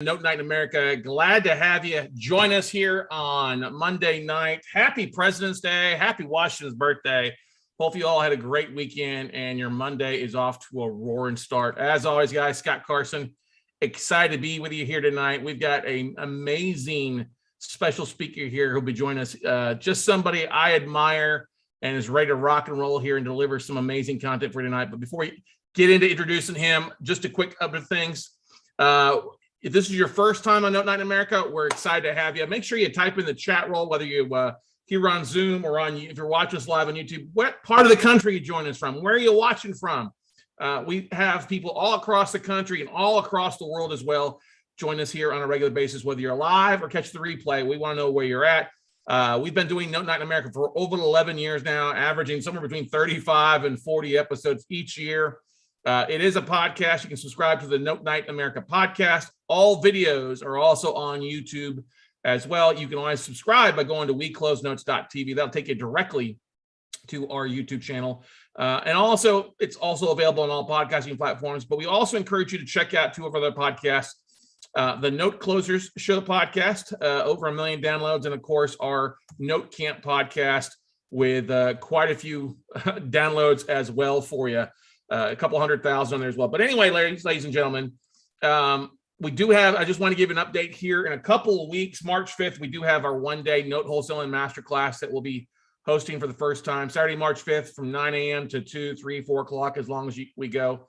Note Night in America. Glad to have you join us here on Monday night. Happy President's Day. Happy Washington's birthday. Hope you all had a great weekend and your Monday is off to a roaring start. As always, guys, Scott Carson, excited to be with you here tonight. We've got an amazing special speaker here who'll be joining us. Just somebody I admire and is ready to rock and roll here and deliver some amazing content for tonight. But before we get into introducing him, just a quick other things. If this is your first time on Note Night in America, we're excited to have you. Make sure you type in the chat roll, whether you here on Zoom or if you're watching us live on YouTube, what part of the country you join us from? Where are you watching from? We have people all across the country and all across the world as well join us here on a regular basis, whether you're live or catch the replay. We want to know where you're at. We've been doing Note Night in America for over 11 years now, averaging somewhere between 35 and 40 episodes each year. It is a podcast. You can subscribe to the Note Night America podcast. All videos are also on YouTube as well. You can always subscribe by going to weclosenotes.tv. That'll take you directly to our YouTube channel. And also, it's also available on all podcasting platforms. But we also encourage you to check out two of our other podcasts. The Note Closers Show podcast, over 1 million downloads. And of course, our Note Camp podcast with quite a few downloads as well for you. A couple 100,000 on there as well. But anyway, ladies and gentlemen, we do have, I just want to give an update here. In a couple of weeks, March 5th, we do have our one-day Note Wholesaling Masterclass that we'll be hosting for the first time. Saturday, March 5th from 9 a.m. to 2, 3, 4 o'clock, as long as we go.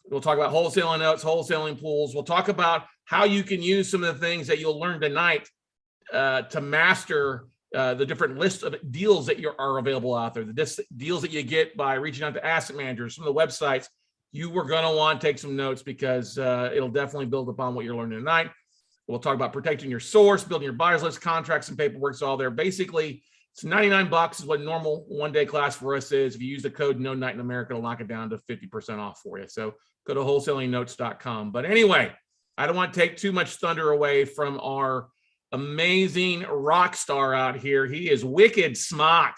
We'll talk about wholesaling notes, wholesaling pools. We'll talk about how you can use some of the things that you'll learn tonight to master the different lists of deals that are available out there, the deals that you get by reaching out to asset managers, some of the websites. You were going to want to take some notes because it'll definitely build upon what you're learning tonight. We'll talk about protecting your source, building your buyer's list, contracts, and paperwork. It's all there. Basically, it's $99 is what a normal one-day class for us is. If you use the code No Night in America, it'll knock it down to 50% off for you. So go to wholesalingnotes.com. But anyway, I don't want to take too much thunder away from our amazing rock star out here. He is wicked smart,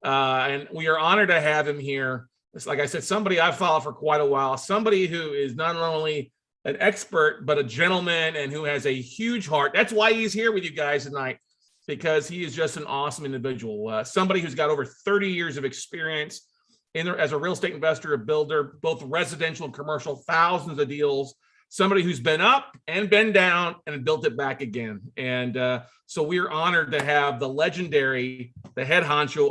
and we are honored to have him here. It's like I said, somebody I've followed for quite a while, somebody who is not only an expert, but a gentleman and who has a huge heart. That's why he's here with you guys tonight, because he is just an awesome individual. Somebody who's got over 30 years of experience as a real estate investor, a builder, both residential and commercial, thousands of deals. Somebody who's been up and been down and built it back again. And so we're honored to have the legendary, the head honcho,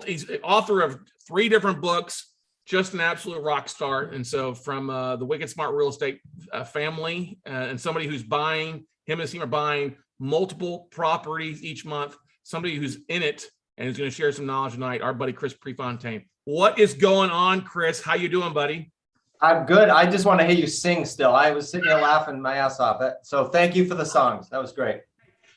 he's author of 3 different books, just an absolute rock star. And so from the Wicked Smart Real Estate family, and somebody who's buying, him and his team are buying multiple properties each month, somebody who's in it and is going to share some knowledge tonight, our buddy Chris Prefontaine. What is going on, Chris? How you doing, buddy? I'm good. I just want to hear you sing still. I was sitting here laughing my ass off. So thank you for the songs. That was great.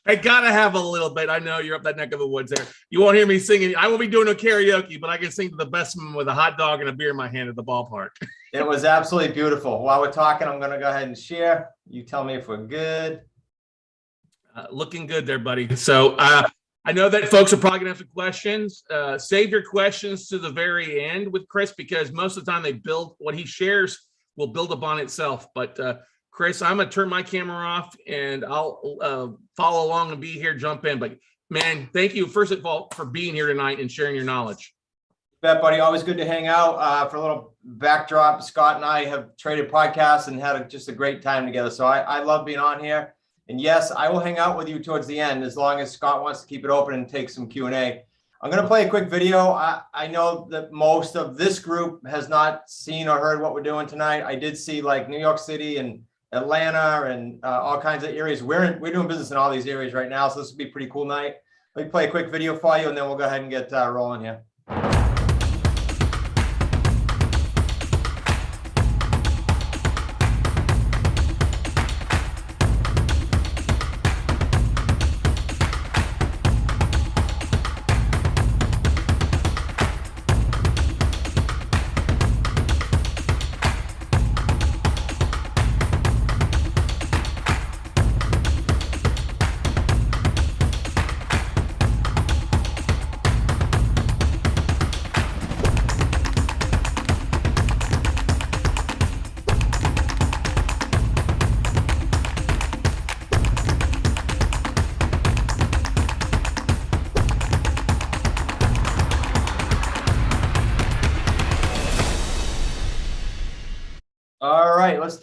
I gotta have a little bit. I know you're up that neck of the woods there. You won't hear me singing. I won't be doing no karaoke, but I can sing to the best man with a hot dog and a beer in my hand at the ballpark. It was absolutely beautiful. While we're talking, I'm going to go ahead and share. You tell me if we're good. Looking good there, buddy. So I know that folks are probably going to have some questions. Save your questions to the very end with Chris, because most of the time what he shares will build upon itself. But Chris, I'm going to turn my camera off and I'll follow along and be here, jump in. But man, thank you, first of all, for being here tonight and sharing your knowledge. Bet, buddy. Always good to hang out. For a little backdrop, Scott and I have traded podcasts and had just a great time together. So I love being on here. And yes, I will hang out with you towards the end, as long as Scott wants to keep it open and take some Q&A. I'm going to play a quick video. I know that most of this group has not seen or heard what we're doing tonight. I did see like New York City and Atlanta and all kinds of areas. We're doing business in all these areas right now, so this will be a pretty cool night. Let me play a quick video for you, and then we'll go ahead and get rolling here.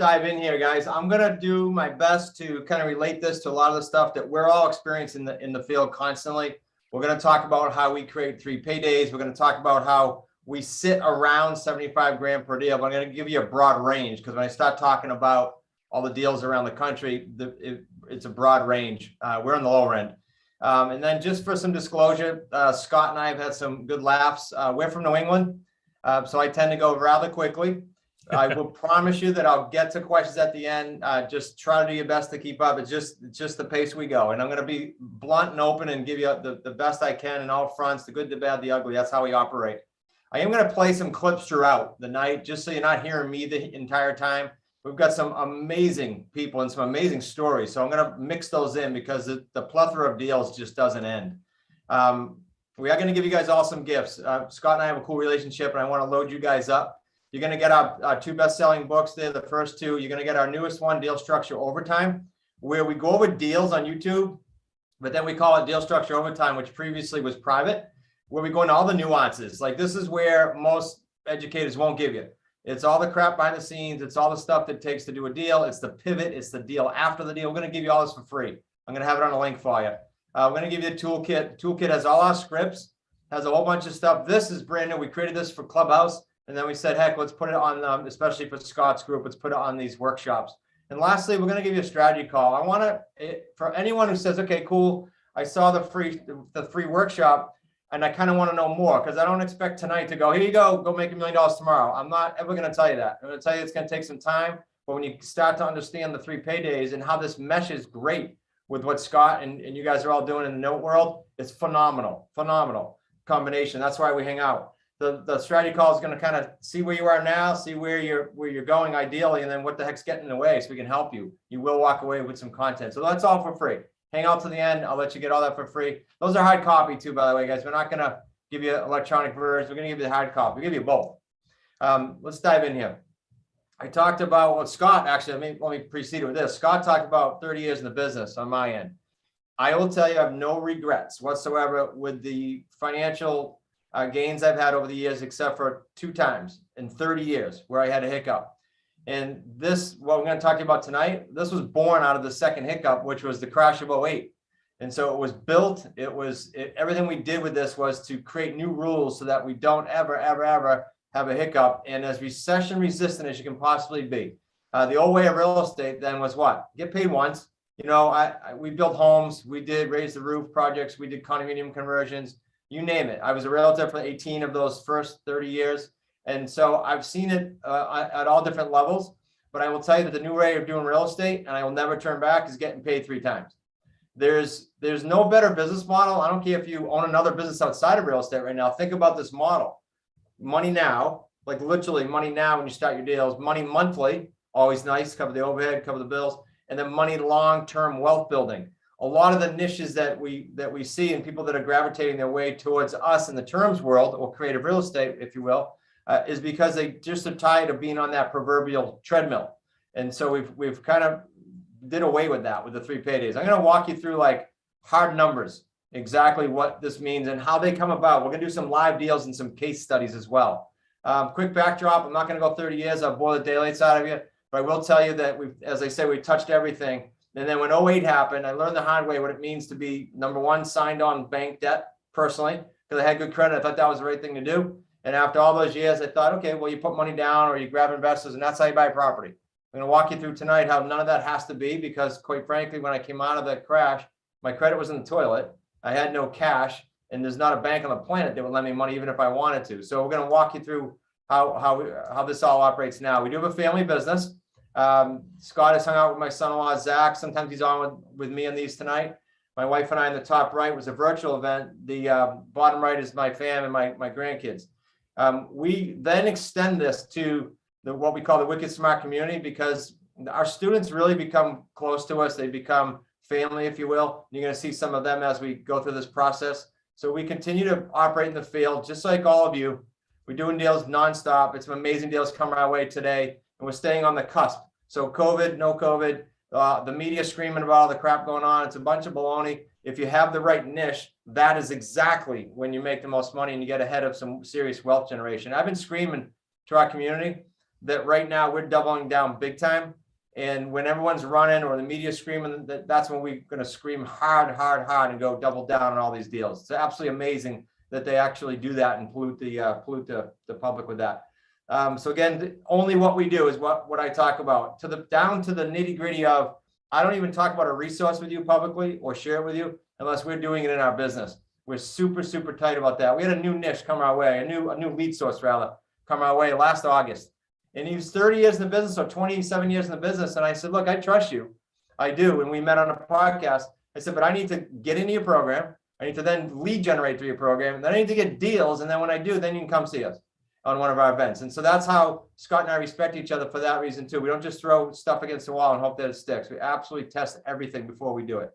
dive in here, guys. I'm gonna do my best to kind of relate this to a lot of the stuff that we're all experiencing in the field constantly. We're gonna talk about how we create 3 paydays. We're gonna talk about how we sit around 75 grand per deal. But I'm gonna give you a broad range, because when I start talking about all the deals around the country, it's a broad range. We're on the lower end. And then just for some disclosure, Scott and I have had some good laughs. We're from New England, so I tend to go rather quickly. I will promise you that I'll get to questions at the end. Just try to do your best to keep up. It's just the pace we go. And I'm going to be blunt and open and give you the best I can in all fronts, the good, the bad, the ugly. That's how we operate. I am going to play some clips throughout the night, just so you're not hearing me the entire time. We've got some amazing people and some amazing stories. So I'm going to mix those in, because the plethora of deals just doesn't end. We are going to give you guys all some gifts. Scott and I have a cool relationship, and I want to load you guys up. You're going to get our 2 best-selling books there, the first 2. You're going to get our newest one, Deal Structure Overtime, where we go over deals on YouTube, but then we call it Deal Structure Overtime, which previously was private, where we go into all the nuances. Like, this is where most educators won't give you. It's all the crap behind the scenes. It's all the stuff that it takes to do a deal. It's the pivot. It's the deal after the deal. We're going to give you all this for free. I'm going to have it on a link for you. We're going to give you a toolkit. Toolkit has all our scripts, has a whole bunch of stuff. This is brand new. We created this for Clubhouse. And then we said, heck, let's put it on, especially for Scott's group, let's put it on these workshops. And lastly, we're going to give you a strategy call. I want to, for anyone who says, okay, cool, I saw the free workshop, and I kind of want to know more, because I don't expect tonight to go, here you go make $1 million tomorrow. I'm not ever going to tell you that. I'm going to tell you it's going to take some time. But when you start to understand the 3 paydays and how this meshes great with what Scott and you guys are all doing in the note world, it's phenomenal combination. That's why we hang out. The strategy call is going to kind of see where you are now, see where you're going ideally, and then what the heck's getting in the way, so we can help you. You will walk away with some content. So that's all for free. Hang out to the end. I'll let you get all that for free. Those are hard copy too, by the way, guys. We're not going to give you electronic versions. We're going to give you the hard copy. We give you both. Let's dive in here. I talked about what Scott, actually, let me precede with this. Scott talked about 30 years in the business on my end. I will tell you, I have no regrets whatsoever with the financial gains I've had over the years, except for 2 times in 30 years where I had a hiccup. And this, what we're going to talk to you about tonight, this was born out of the second hiccup, which was the crash of 08. And so it was built, everything we did with this was to create new rules so that we don't ever have a hiccup, and as recession resistant as you can possibly be. The old way of real estate then was what? Get paid once. You know, we built homes, we did raise the roof projects, we did condominium conversions, you name it. I was a realtor for 18 of those first 30 years. And so I've seen it at all different levels, but I will tell you that the new way of doing real estate, and I will never turn back, is getting paid 3 times. There's no better business model. I don't care if you own another business outside of real estate right now. Think about this model. Money now, like literally money now when you start your deals, money monthly, always nice, cover the overhead, cover the bills, and then money long-term wealth building. A lot of the niches that we see and people that are gravitating their way towards us in the terms world, or creative real estate, if you will, is because they just are tired of being on that proverbial treadmill. And so we've kind of did away with that with the 3 paydays. I'm going to walk you through like hard numbers, exactly what this means and how they come about. We're going to do some live deals and some case studies as well. Quick backdrop. I'm not going to go 30 years. I'll boil the daylights out of you, but I will tell you that as I say, we touched everything. And then when 08 happened, I learned the hard way what it means to be, number one, signed on bank debt personally, because I had good credit. I thought that was the right thing to do. And after all those years, I thought, okay, well, you put money down or you grab investors, and that's how you buy property. I'm going to walk you through tonight how none of that has to be, because quite frankly, when I came out of the crash, my credit was in the toilet. I had no cash, and there's not a bank on the planet that would lend me money even if I wanted to. So we're going to walk you through how this all operates now. We do have a family business. Scott has hung out with my son-in-law, Zach. Sometimes he's on with me on these tonight. My wife and I in the top right was a virtual event. The bottom right is my fam and my grandkids. We then extend this to what we call the Wicked Smart community, because our students really become close to us. They become family, if you will. You're going to see some of them as we go through this process. So we continue to operate in the field, just like all of you. We're doing deals nonstop. It's some amazing deals coming our way today, and we're staying on the cusp. So COVID, no COVID, the media screaming about all the crap going on. It's a bunch of baloney. If you have the right niche, that is exactly when you make the most money and you get ahead of some serious wealth generation. I've been screaming to our community that right now we're doubling down big time. And when everyone's running or the media screaming, that's when we're going to scream hard and go double down on all these deals. It's absolutely amazing that they actually do that and pollute the public with that. So again, only what we do is what I talk about, down to the nitty gritty of, I don't even talk about a resource with you publicly or share it with you unless we're doing it in our business. We're super tight about that. We had a new niche come our way, a new lead source rather come our way last August. And he was 30 years in the business or 27 years in the business. And I said, look, I trust you. I do. And we met on a podcast. I said, but I need to get into your program. I need to then lead generate through your program. And then I need to get deals. And then when I do, then you can come see us on one of our events. And so that's how Scott and I respect each other for that reason too. We don't just throw stuff against the wall and hope that it sticks. We absolutely test everything before we do it.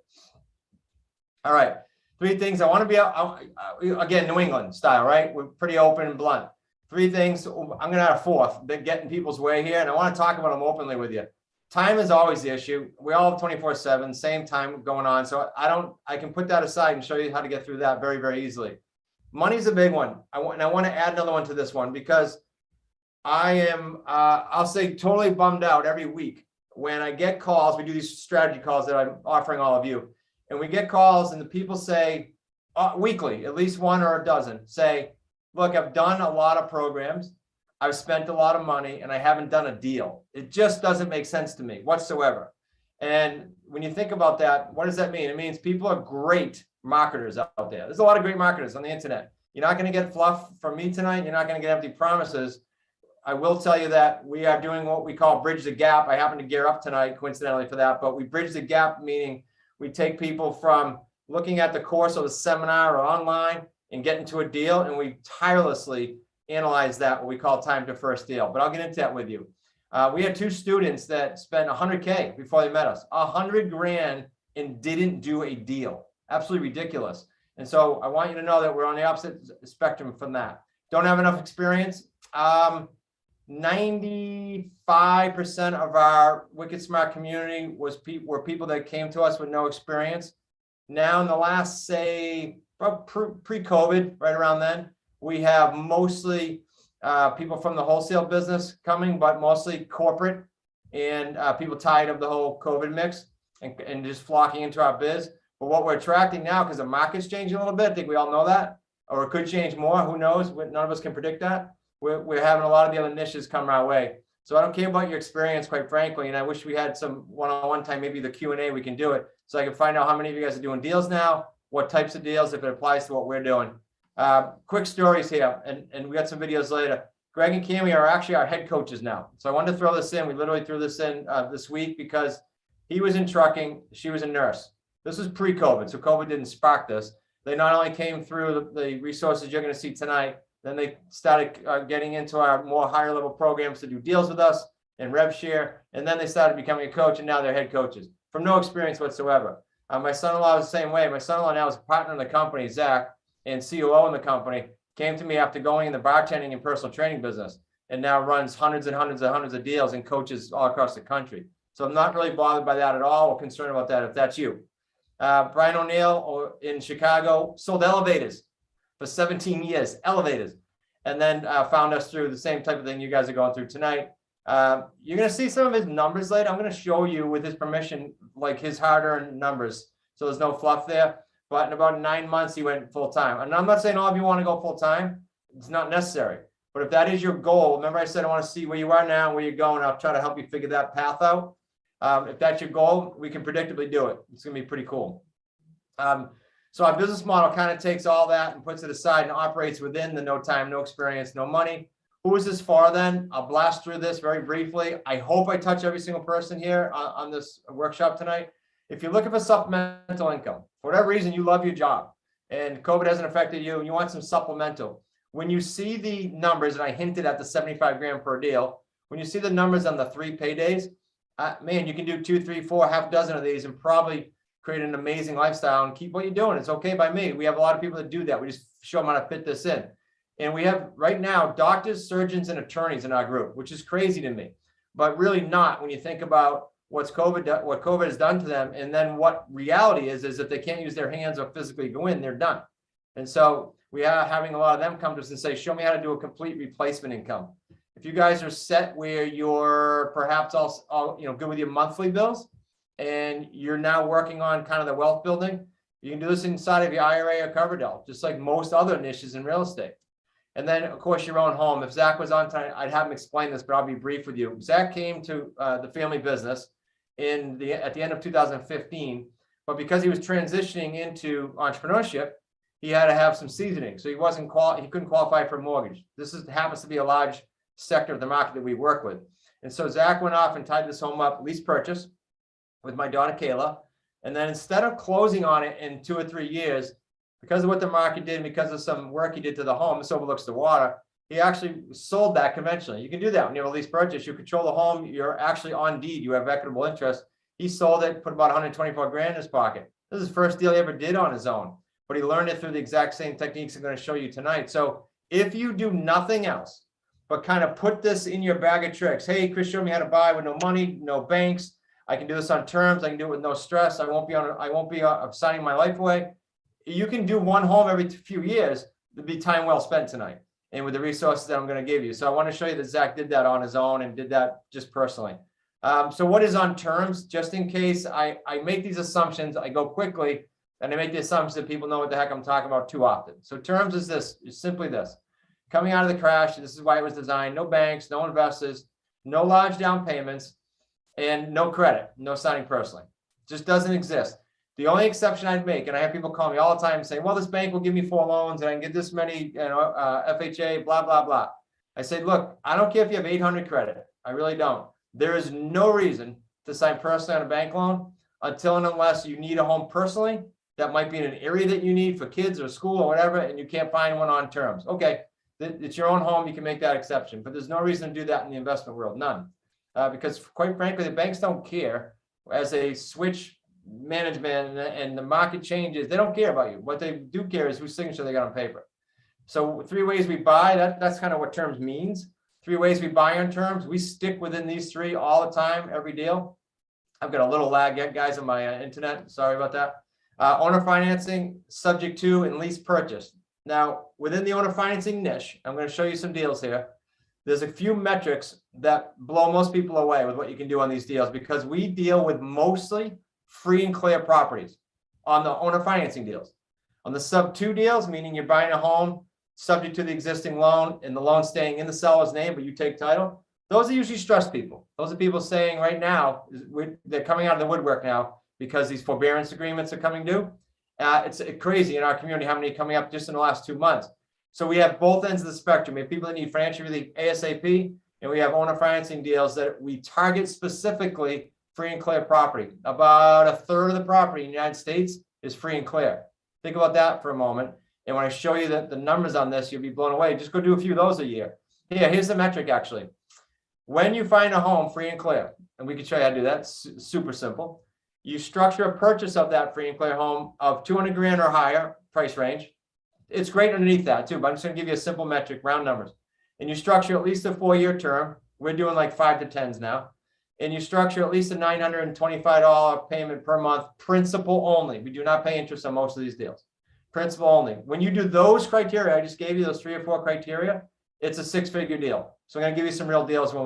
All right. 3 things. I want to be, again, New England style, right? We're pretty open and blunt. 3 things. I'm going to add a 4th, that get in people's way here. And I want to talk about them openly with you. Time is always the issue. We all have 24/7, same time going on. So I can put that aside and show you how to get through that very easily. Money's a big one. I want to add another one to this one because I am, I'll say totally bummed out every week when I get calls. We do these strategy calls that I'm offering all of you. And we get calls and the people say weekly, at least 1 or a dozen say, look, I've done a lot of programs. I've spent a lot of money and I haven't done a deal. It just doesn't make sense to me whatsoever. And when you think about that, what does that mean? It means people are great marketers out there. There's a lot of great marketers on the internet. You're not going to get fluff from me tonight. You're not going to get empty promises. I will tell you that we are doing what we call bridge the gap. I happen to gear up tonight coincidentally for that, but we bridge the gap, meaning we take people from looking at the course or the seminar or online and get into a deal, and we tirelessly analyze that, what we call time to first deal. But I'll get into that with you. We had 2 students that spent $100K before they met us, $100 grand, and didn't do a deal. Absolutely ridiculous. And so I want you to know that we're on the opposite spectrum from that. Don't have enough experience. 95% of our Wicked Smart community were people that came to us with no experience. Now in the last, say, pre-COVID, right around then, we have mostly people from the wholesale business coming, but mostly corporate and people tired of the whole COVID mix and just flocking into our biz. But what we're attracting now, because the market's changing a little bit, I think we all know that, or it could change more. Who knows? None of us can predict that. We're having a lot of the other niches come our way. So I don't care about your experience, quite frankly, and I wish we had some one-on-one time, maybe the Q&A, we can do it, so I can find out how many of you guys are doing deals now, what types of deals, if it applies to what we're doing. Quick stories here, and we got some videos later. Greg and Cami are actually our head coaches now. So I wanted to throw this in. We literally threw this in this week because he was in trucking, she was a nurse. This was pre-COVID, so COVID didn't spark this. They not only came through the resources you're going to see tonight, then they started getting into our more higher level programs to do deals with us and rev share. And then they started becoming a coach, and now they're head coaches from no experience whatsoever. My son-in-law is the same way. My son-in-law now is a partner in the company, Zach, and COO in the company, came to me after going in the bartending and personal training business, and now runs hundreds of deals and coaches all across the country. So I'm not really bothered by that at all or concerned about that if that's you. Brian O'Neill in Chicago sold elevators for 17 years, elevators, and then found us through the same type of thing you guys are going through tonight. You're going to see some of his numbers later. I'm going to show you with his permission, like his hard-earned numbers. So there's no fluff there. But in about 9 months, he went full-time. And I'm not saying all of you want to go full-time. It's not necessary. But if that is your goal, remember I said I want to see where you are now and where you're going. I'll try to help you figure that path out. If that's your goal, we can predictably do it. It's going to be pretty cool. So our business model kind of takes all that and puts it aside and operates within the no time, no experience, no money. Who is this for then? I'll blast through this very briefly. I hope I touch every single person here on this workshop tonight. If you're looking for supplemental income, for whatever reason, you love your job and COVID hasn't affected you and you want some supplemental. When you see the numbers, and I hinted at the 75 grand per deal, when you see the numbers on the 3 paydays, man, you can do 2, 3, 4, half dozen of these and probably create an amazing lifestyle and keep what you're doing. It's okay by me. We have a lot of people that do that. We just show them how to fit this in. And we have right now doctors, surgeons, and attorneys in our group, which is crazy to me, but really not when you think about what COVID has done to them. And then what reality is if they can't use their hands or physically go in, they're done. And so we are having a lot of them come to us and say, show me how to do a complete replacement income. If you guys are set where you're perhaps also, good with your monthly bills and you're now working on kind of the wealth building, you can do this inside of your IRA or Coverdell, just like most other niches in real estate. And then, of course, your own home. If Zach was on tonight, I'd have him explain this, but I'll be brief with you. Zach came to the family business at the end of 2015, but because he was transitioning into entrepreneurship, he had to have some seasoning. So he couldn't qualify for a mortgage. Happens to be a large sector of the market that we work with. And so Zach went off and tied this home up, lease purchase, with my daughter Kayla. And then instead of closing on it in 2 or 3 years, because of what the market did, and because of some work he did to the home, this overlooks the water, he actually sold that conventionally. You can do that when you have a lease purchase. You control the home. You're actually on deed. You have equitable interest. He sold it, put about 124 grand in his pocket. This is the first deal he ever did on his own, but he learned it through the exact same techniques I'm going to show you tonight. So if you do nothing else but kind of put this in your bag of tricks, hey, Chris showed me how to buy with no money, no banks. I can do this on terms. I can do it with no stress. I won't be signing my life away. You can do one home every few years. It'd be time well spent tonight, and with the resources that I'm going to give you. So I want to show you that Zach did that on his own and did that just personally. So what is on terms? Just in case I make these assumptions, I go quickly, and I make the assumption that people know what the heck I'm talking about too often. So terms is simply this. Coming out of the crash, this is why it was designed. No banks, no investors, no large down payments, and no credit, no signing personally. Just doesn't exist. The only exception I'd make, and I have people call me all the time and say, well, this bank will give me 4 loans and I can get this many, FHA, blah, blah, blah. I say, look, I don't care if you have 800 credit. I really don't. There is no reason to sign personally on a bank loan until and unless you need a home personally. That might be in an area that you need for kids or school or whatever, and you can't find one on terms. Okay, it's your own home. You can make that exception, but there's no reason to do that in the investment world, none. Because quite frankly, the banks don't care. As they switch management and the market changes, they don't care about you. What they do care is whose signature they got on paper. So 3 ways we buy, that's kind of what terms means. 3 ways we buy on terms. We stick within these 3 all the time, every deal. I've got a little lag yet, guys, on my internet. Sorry about that. Owner financing, subject to, and lease purchase. Now, within the owner financing niche, I'm going to show you some deals here. There's a few metrics that blow most people away with what you can do on these deals, because we deal with mostly free and clear properties on the owner financing deals. On the sub 2 deals, meaning you're buying a home subject to the existing loan and the loan staying in the seller's name, but you take title. Those are usually stressed people. Those are people saying right now, they're coming out of the woodwork now because these forbearance agreements are coming due. It's crazy in our community how many are coming up just in the last 2 months. So we have both ends of the spectrum. We have people that need financial relief ASAP, and we have owner financing deals that we target specifically free and clear property. About 1/3 of the property in the United States is free and clear. Think about that for a moment. And when I show you the numbers on this, you'll be blown away. Just go do a few of those a year. Here's the metric actually. When you find a home free and clear, and we can show you how to do that, super simple. You structure a purchase of that free and clear home of 200 grand or higher price range. It's great underneath that too, but I'm just gonna give you a simple metric, round numbers. And you structure at least a 4-year term. We're doing like 5 to 10s now. And you structure at least a $925 payment per month, principal only. We do not pay interest on most of these deals. Principal only. When you do those criteria, I just gave you those 3 or 4 criteria, it's a 6-figure deal. So I'm going to give you some real deals when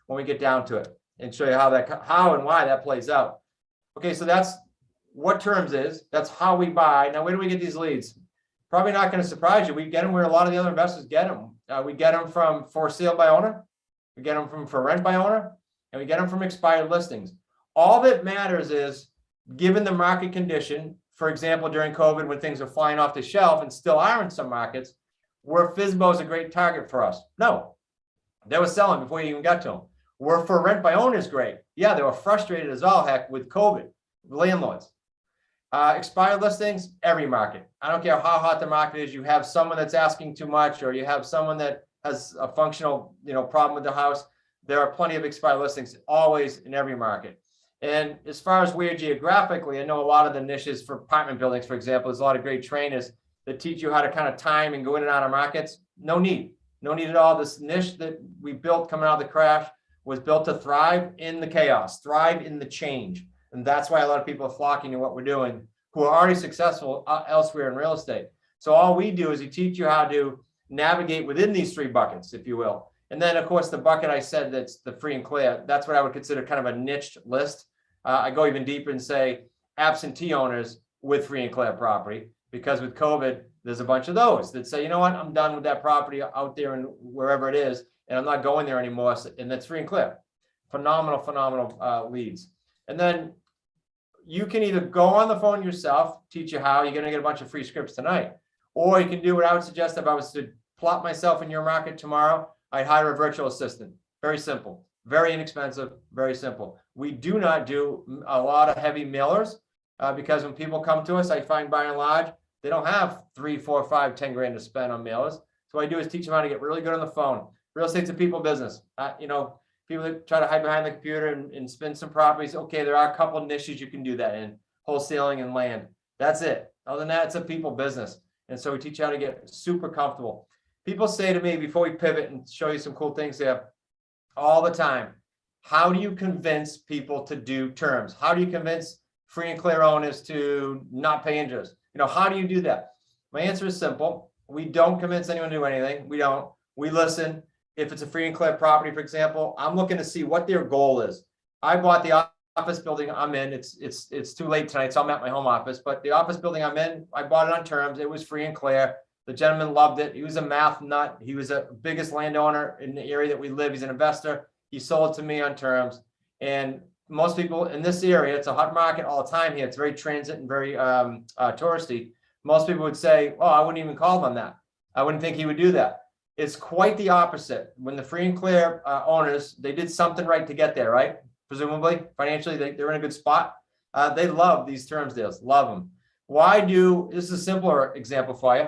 we get down to it and show you how and why that plays out. Okay, so that's what terms is. That's how we buy. Now, where do we get these leads? Probably not going to surprise you. We get them where a lot of the other investors get them. We get them from for sale by owner. We get them from for rent by owner. And we get them from expired listings. All that matters is, given the market condition, for example, during COVID, when things are flying off the shelf and still are in some markets, were FSBOs a great target for us? No, they were selling before you even got to them. Were for rent by owners great? Yeah, they were frustrated as all heck with COVID, landlords. Expired listings, every market. I don't care how hot the market is. You have someone that's asking too much, or you have someone that has a functional, problem with the house. There are plenty of expired listings always in every market. And as far as where geographically, I know a lot of the niches for apartment buildings, for example, there's a lot of great trainers that teach you how to kind of time and go in and out of markets. No need at all. This niche that we built coming out of the crash was built to thrive in the chaos, thrive in the change. And that's why a lot of people are flocking to what we're doing who are already successful elsewhere in real estate. So all we do is we teach you how to navigate within these 3 buckets, if you will. And then, of course, the bucket I said that's the free and clear, that's what I would consider kind of a niched list. I go even deeper and say absentee owners with free and clear property, because with COVID, there's a bunch of those that say, you know what, I'm done with that property out there and wherever it is, and I'm not going there anymore. And that's free and clear. Phenomenal leads. And then you can either go on the phone yourself, teach you how, you're going to get a bunch of free scripts tonight, or you can do what I would suggest. If I was to plot myself in your market tomorrow, I'd hire a virtual assistant. Very simple, very inexpensive, very simple. We do not do a lot of heavy mailers because when people come to us, I find by and large, they don't have 3, 4, 5, 10 grand to spend on mailers. So what I do is teach them how to get really good on the phone. Real estate's a people business. People that try to hide behind the computer and spin some properties. Okay, there are a couple of niches you can do that in, wholesaling and land. That's it. Other than that, it's a people business. And so we teach you how to get super comfortable. People say to me, before we pivot and show you some cool things here, all the time, how do you convince people to do terms? How do you convince free and clear owners to not pay interest? How do you do that? My answer is simple. We don't convince anyone to do anything. We don't. We listen. If it's a free and clear property, for example, I'm looking to see what their goal is. I bought the office building I'm in. It's too late tonight, so I'm at my home office. But the office building I'm in, I bought it on terms. It was free and clear. The gentleman loved it. He was a math nut. He was the biggest landowner in the area that we live. He's an investor. He sold to me on terms. And most people in this area, it's a hot market all the time here. It's very transit and very touristy. Most people would say, oh, I wouldn't even call him on that. I wouldn't think he would do that. It's quite the opposite. When the free and clear owners, they did something right to get there, right? Presumably, financially, they're in a good spot. They love these terms deals, love them. This is a simpler example for you.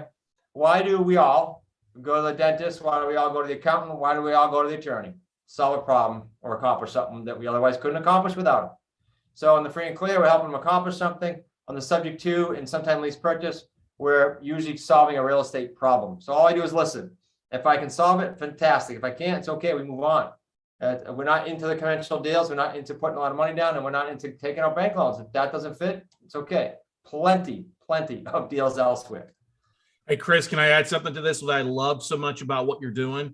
Why do we all go to the dentist? Why do we all go to the accountant? Why do we all go to the attorney? Solve a problem or accomplish something that we otherwise couldn't accomplish without them. So in the free and clear, we're helping them accomplish something. On the subject to and sometimes lease purchase, we're usually solving a real estate problem. So all I do is listen. If I can solve it, fantastic. If I can't, it's okay. We move on. We're not into the conventional deals. We're not into putting a lot of money down, and we're not into taking out bank loans. If that doesn't fit, it's okay. Plenty of deals elsewhere. Hey, Chris, can I add something to this? What I love so much about what you're doing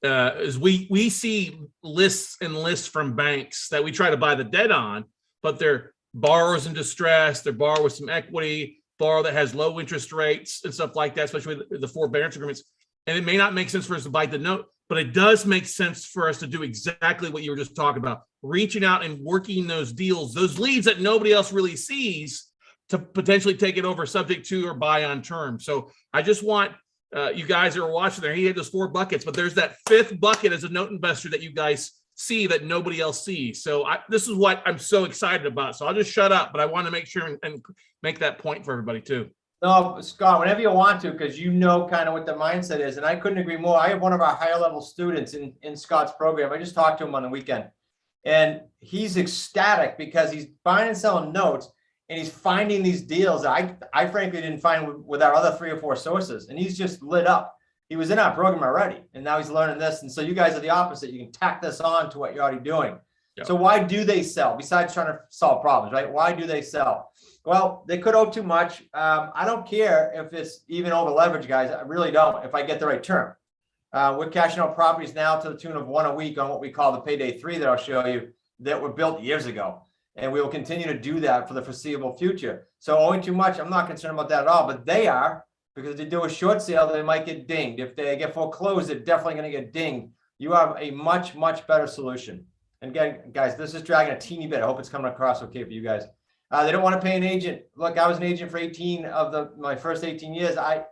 is we see lists and lists from banks that we try to buy the debt on, but they're borrowers in distress, they're borrowers with some equity, borrower that has low interest rates and stuff like that, especially with the forbearance agreements. And it may not make sense for us to bite the note, but it does make sense for us to do exactly what you were just talking about, reaching out and working those deals, those leads that nobody else really sees, to potentially take it over subject to or buy on terms. So I just want you guys that are watching there, he had those 4 buckets, but there's that 5th bucket as a note investor that you guys see that nobody else sees. So this is what I'm so excited about. So I'll just shut up, but I want to make sure and make that point for everybody too. No, Scott, whenever you want to, because you know kind of what the mindset is. And I couldn't agree more. I have one of our higher level students in Scott's program. I just talked to him on the weekend, and he's ecstatic because he's buying and selling notes, and he's finding these deals that I frankly didn't find with our other 3 or 4 sources. And he's just lit up. He was in our program already, and now he's learning this. And so you guys are the opposite. You can tack this on to what you're already doing. Yep. So why do they sell besides trying to solve problems, right? Why do they sell? Well, they could owe too much. I don't care if it's even over leverage, guys. I really don't, if I get the right term. We're cashing out properties now to the tune of 1 a week on what we call the payday 3 that I'll show you, that were built years ago. And we will continue to do that for the foreseeable future. So owing too much, I'm not concerned about that at all, but they are, because if they do a short sale, they might get dinged. If they get foreclosed, they're definitely going to get dinged. You have a much, much better solution. And again, guys, this is dragging a teeny bit. I hope it's coming across okay for you guys. They don't want to pay an agent. Look, I was an agent for 18 of my first 18 years. So I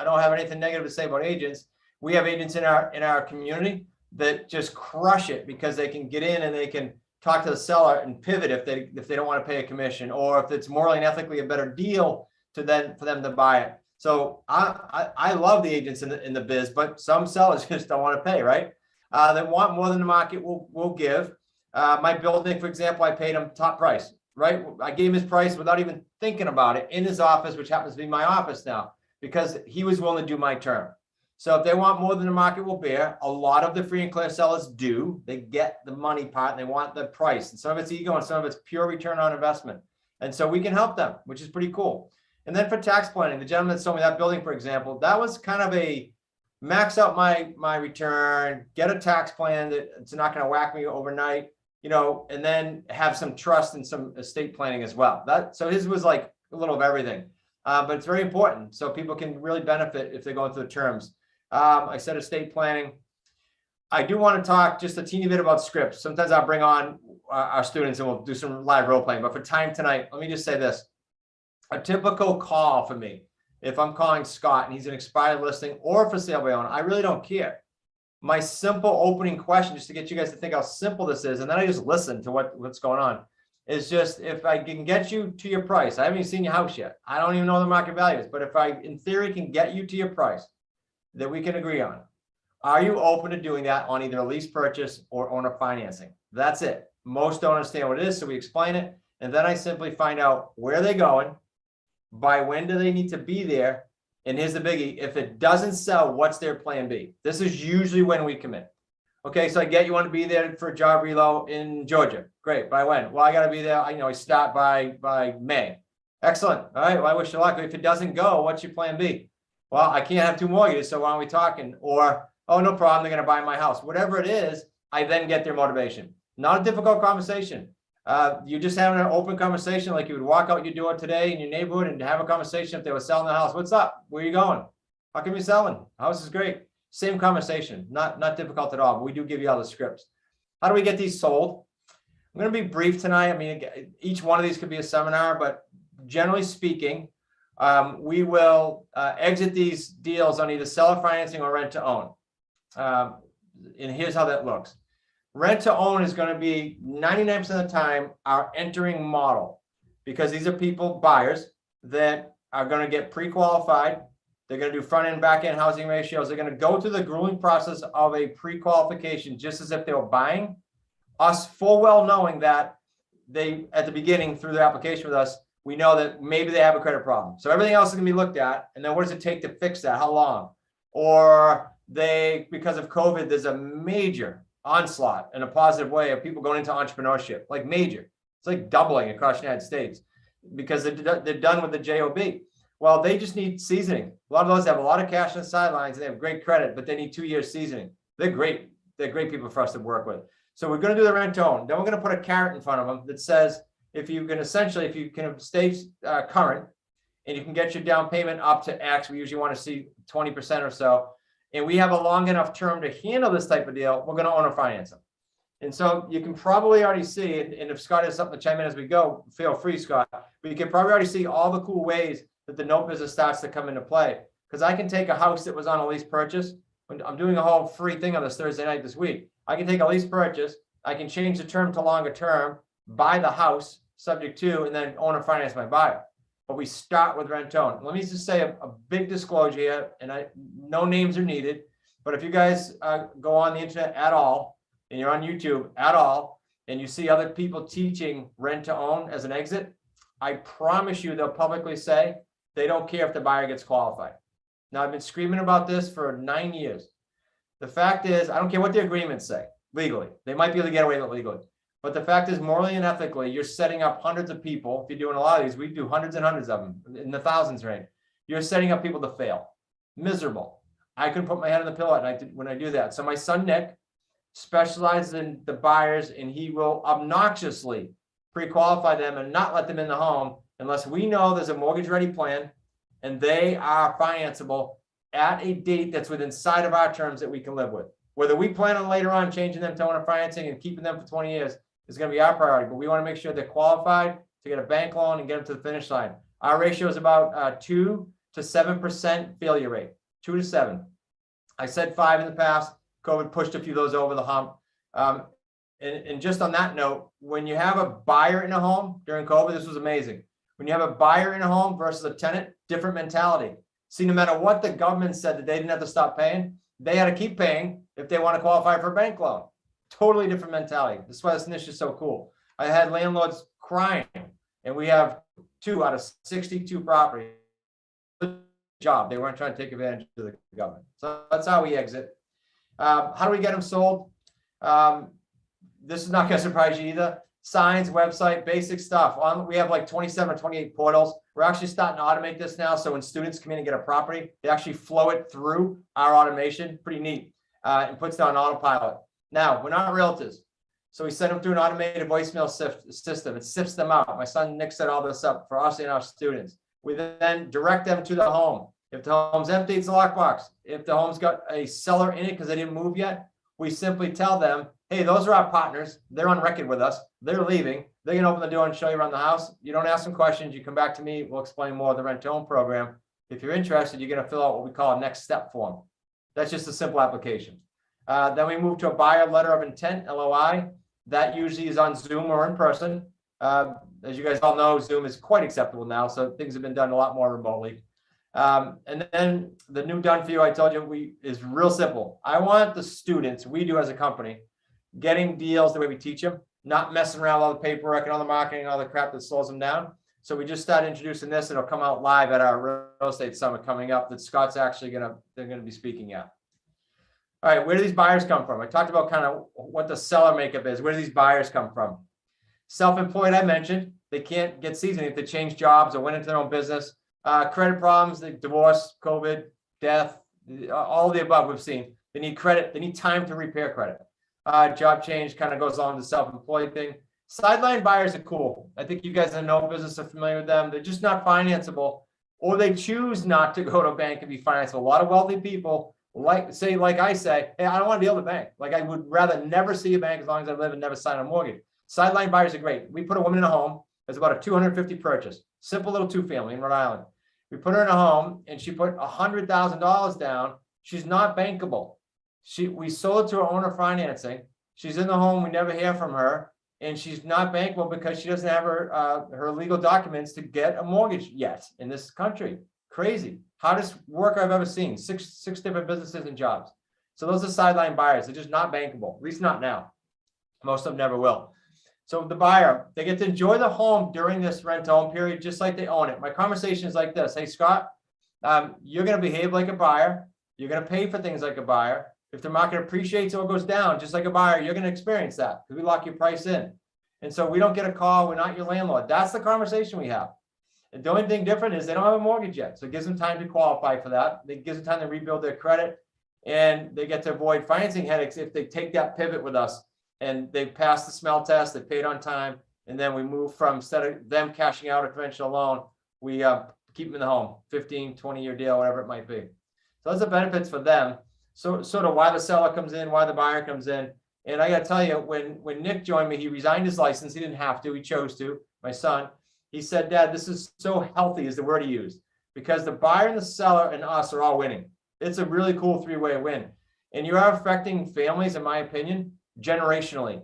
don't have anything negative to say about agents. We have agents in our community that just crush it because they can get in and they can talk to the seller and pivot if they don't want to pay a commission, or if it's morally and ethically a better deal for them to buy it. So I love the agents in the biz, but some sellers just don't want to pay, right? They want more than the market will give. My building, for example, I paid him top price, right? I gave him his price without even thinking about it in his office, which happens to be my office now, because he was willing to do my term. So if they want more than the market will bear, a lot of the free and clear sellers do. They get the money part and they want the price. And some of it's ego and some of it's pure return on investment. And so we can help them, which is pretty cool. And then for tax planning, the gentleman that sold me that building, for example, that was kind of a max out my return, get a tax plan that it's not going to whack me overnight, and then have some trust and some estate planning as well. So his was like a little of everything, but it's very important so people can really benefit if they're going through the terms. I said estate planning. I do want to talk just a teeny bit about scripts. Sometimes I'll bring on our students and we'll do some live role playing, but for time tonight, let me just say this. A typical call for me, if I'm calling Scott and he's an expired listing or for sale by owner, I really don't care. My simple opening question, just to get you guys to think how simple this is, and then I just listen to what's going on, is just if I can get you to your price. I haven't even seen your house yet. I don't even know the market values, but if I, in theory, can get you to your price that we can agree on, are you open to doing that on either a lease purchase or owner financing? That's it. Most don't understand what it is, so we explain it, and then I simply find out where they're going, by when do they need to be there, and here's the biggie, if it doesn't sell, what's their plan B? This is usually when we commit. Okay, so I get you want to be there for a job reload in Georgia. Great, by when? Well, I got to be there, I start by May. Excellent. All right, well, I wish you luck. If it doesn't go, what's your plan B? Well, I can't have 2 mortgages, so why aren't we talking? Or, oh, no problem, they're going to buy my house. Whatever it is, I then get their motivation. Not a difficult conversation. You just having an open conversation, like you would walk out your door today in your neighborhood and have a conversation if they were selling the house. What's up? Where are you going? How come you're selling? House is great. Same conversation, not difficult at all, but we do give you all the scripts. How do we get these sold? I'm going to be brief tonight. I mean, each one of these could be a seminar, but generally speaking, we will exit these deals on either seller financing or rent to own. And here's how that looks. Rent to own is going to be 99% of the time our entering model, because these are people, buyers, that are going to get pre-qualified. They're going to do front end, back end housing ratios. They're going to go through the grueling process of a pre-qualification, just as if they were buying, us full well knowing that they, at the beginning through their application with us, we know that maybe they have a credit problem. So everything else is going to be looked at. And then what does it take to fix that? How long? Or they, because of COVID, there's a major onslaught in a positive way of people going into entrepreneurship, like major. It's like doubling across the United States because they're done with the JOB. Well, they just need seasoning. A lot of those have a lot of cash on the sidelines and they have great credit, but they need 2 years seasoning. They're great. They're great people for us to work with. So we're going to do the rent to own. Then we're going to put a carrot in front of them that says, if you can stay current and you can get your down payment up to X, we usually want to see 20% or so, and we have a long enough term to handle this type of deal, we're going to owner finance them. And so you can probably already see, and if Scott has something to chime in as we go, feel free, Scott, but you can probably already see all the cool ways that the note business starts to come into play. Because I can take a house that was on a lease purchase. I'm doing a whole free thing on this Thursday night this week. I can take a lease purchase. I can change the term to longer term, buy the house subject to, and then owner finance my buyer. But we start with rent to own. Let me just say a big disclosure here, and no names are needed. But if you guys go on the internet at all, and you're on YouTube at all, and you see other people teaching rent to own as an exit, I promise you they'll publicly say they don't care if the buyer gets qualified. Now, I've been screaming about this for 9 years. The fact is, I don't care what the agreements say legally. They might be able to get away with it legally. But the fact is, morally and ethically, you're setting up hundreds of people. If you're doing a lot of these, we do hundreds and hundreds of them in the thousands range. You're setting up people to fail. Miserable. I couldn't put my head on the pillow at night when I do that. So my son, Nick, specializes in the buyers, and he will obnoxiously pre-qualify them and not let them in the home unless we know there's a mortgage ready plan and they are financeable at a date that's within sight of our terms that we can live with. Whether we plan on later on changing them to owner financing and keeping them for 20 years is going to be our priority, but we want to make sure they're qualified to get a bank loan and get them to the finish line. Our ratio is about 2 to 7% failure rate, 2 to 7. I said 5 in the past. COVID pushed a few of those over the hump. And just on that note, when you have a buyer in a home during COVID, this was amazing. When you have a buyer in a home versus a tenant, different mentality. See, no matter what the government said that they didn't have to stop paying, they had to keep paying if they want to qualify for a bank loan. Totally different mentality. That's why this niche is so cool. I had landlords crying, and we have 2 out of 62 properties. Job. They weren't trying to take advantage of the government. So that's how we exit. How do we get them sold? This is not going to surprise you either. signs, website, basic stuff. We have like 27 or 28 portals. We're actually starting to automate this now. So when students come in and get a property, they actually flow it through our automation. Pretty neat. And puts down autopilot. Now, we're not realtors. So we send them through an automated voicemail system. It sifts them out. My son Nick set all this up for us and our students. We then direct them to the home. If the home's empty, it's a lockbox. If the home's got a seller in it because they didn't move yet, we simply tell them, hey, those are our partners. They're on record with us. They're leaving. They're going to open the door and show you around the house. You don't ask them questions. You come back to me. We'll explain more of the rent-to-own program. If you're interested, you're going to fill out what we call a next step form. That's just a simple application. Then we move to a buyer letter of intent, LOI. That usually is on Zoom or in person. As you guys all know, Zoom is quite acceptable now. So things have been done a lot more remotely. And then the new done for you, I told you, is real simple. I want the students, we do as a company, getting deals the way we teach them, not messing around with all the paperwork and all the marketing and all the crap that slows them down. So we just started introducing this. It'll come out live at our real estate summit coming up that Scott's actually they're going to be speaking at. All right, where do these buyers come from? I talked about kind of what the seller makeup is. Where do these buyers come from? Self-employed, I mentioned. They can't get seasoning if they change jobs or went into their own business. Credit problems, like divorce, COVID, death, all of the above we've seen. They need credit. They need time to repair credit. Job change kind of goes along the self-employed thing. Sideline buyers are cool. I think you guys in the no business are familiar with them. They're just not financeable, or they choose not to go to a bank and be financeable. A lot of wealthy people like I say, hey, I don't want to deal with a bank. Like I would rather never see a bank as long as I live and never sign a mortgage. Sideline buyers are great. We put a woman in a home. It's about a 250 purchase. Simple little 2-family in Rhode Island. We put her in a home and she put $100,000 down. She's not bankable. We sold it to her owner financing. She's in the home. We never hear from her. And she's not bankable because she doesn't have her legal documents to get a mortgage yet in this country. Crazy. Hardest work I've ever seen. Six different businesses and jobs. So those are sideline buyers. They're just not bankable, at least not now. Most of them never will. So the buyer, they get to enjoy the home during this rent-to-own period, just like they own it. My conversation is like this. Hey, Scott, you're going to behave like a buyer. You're going to pay for things like a buyer. If the market appreciates or goes down, just like a buyer, you're going to experience that because we lock your price in. And so we don't get a call. We're not your landlord. That's the conversation we have. And the only thing different is they don't have a mortgage yet. So it gives them time to qualify for that. It gives them time to rebuild their credit. And they get to avoid financing headaches if they take that pivot with us. And they pass the smell test, they paid on time, and then we move from, instead of them cashing out a conventional loan, we keep them in the home, 15, 20-year deal, whatever it might be. So those are benefits for them. So sort of why the seller comes in, why the buyer comes in. And I got to tell you, when Nick joined me, he resigned his license. He didn't have to, he chose to, my son. He said, Dad, this is so healthy is the word he used, because the buyer and the seller and us are all winning. It's a really cool three-way win. And you are affecting families, in my opinion, generationally.